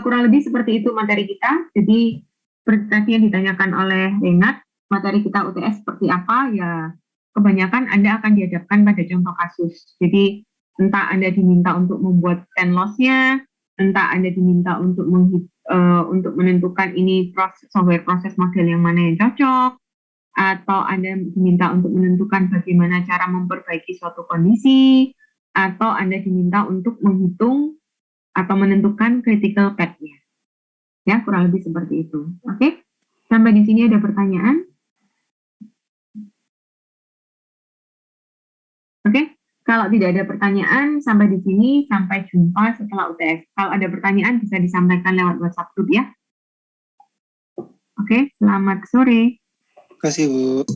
kurang lebih seperti itu materi kita. Jadi seperti tadi yang ditanyakan oleh Renat, materi kita UTS seperti apa, ya kebanyakan Anda akan dihadapkan pada contoh kasus. Jadi entah Anda diminta untuk membuat pen loss-nya, entah Anda diminta untuk menentukan ini software proses model yang mana yang cocok, atau Anda diminta untuk menentukan bagaimana cara memperbaiki suatu kondisi, atau Anda diminta untuk menghitung atau menentukan critical path-nya. Ya, kurang lebih seperti itu. Oke, sampai di sini ada pertanyaan? Oke, Kalau tidak ada pertanyaan, sampai di sini. Sampai jumpa setelah UTS. Kalau ada pertanyaan, bisa disampaikan lewat WhatsApp group ya. Oke, selamat sore.
Terima kasih, Bu.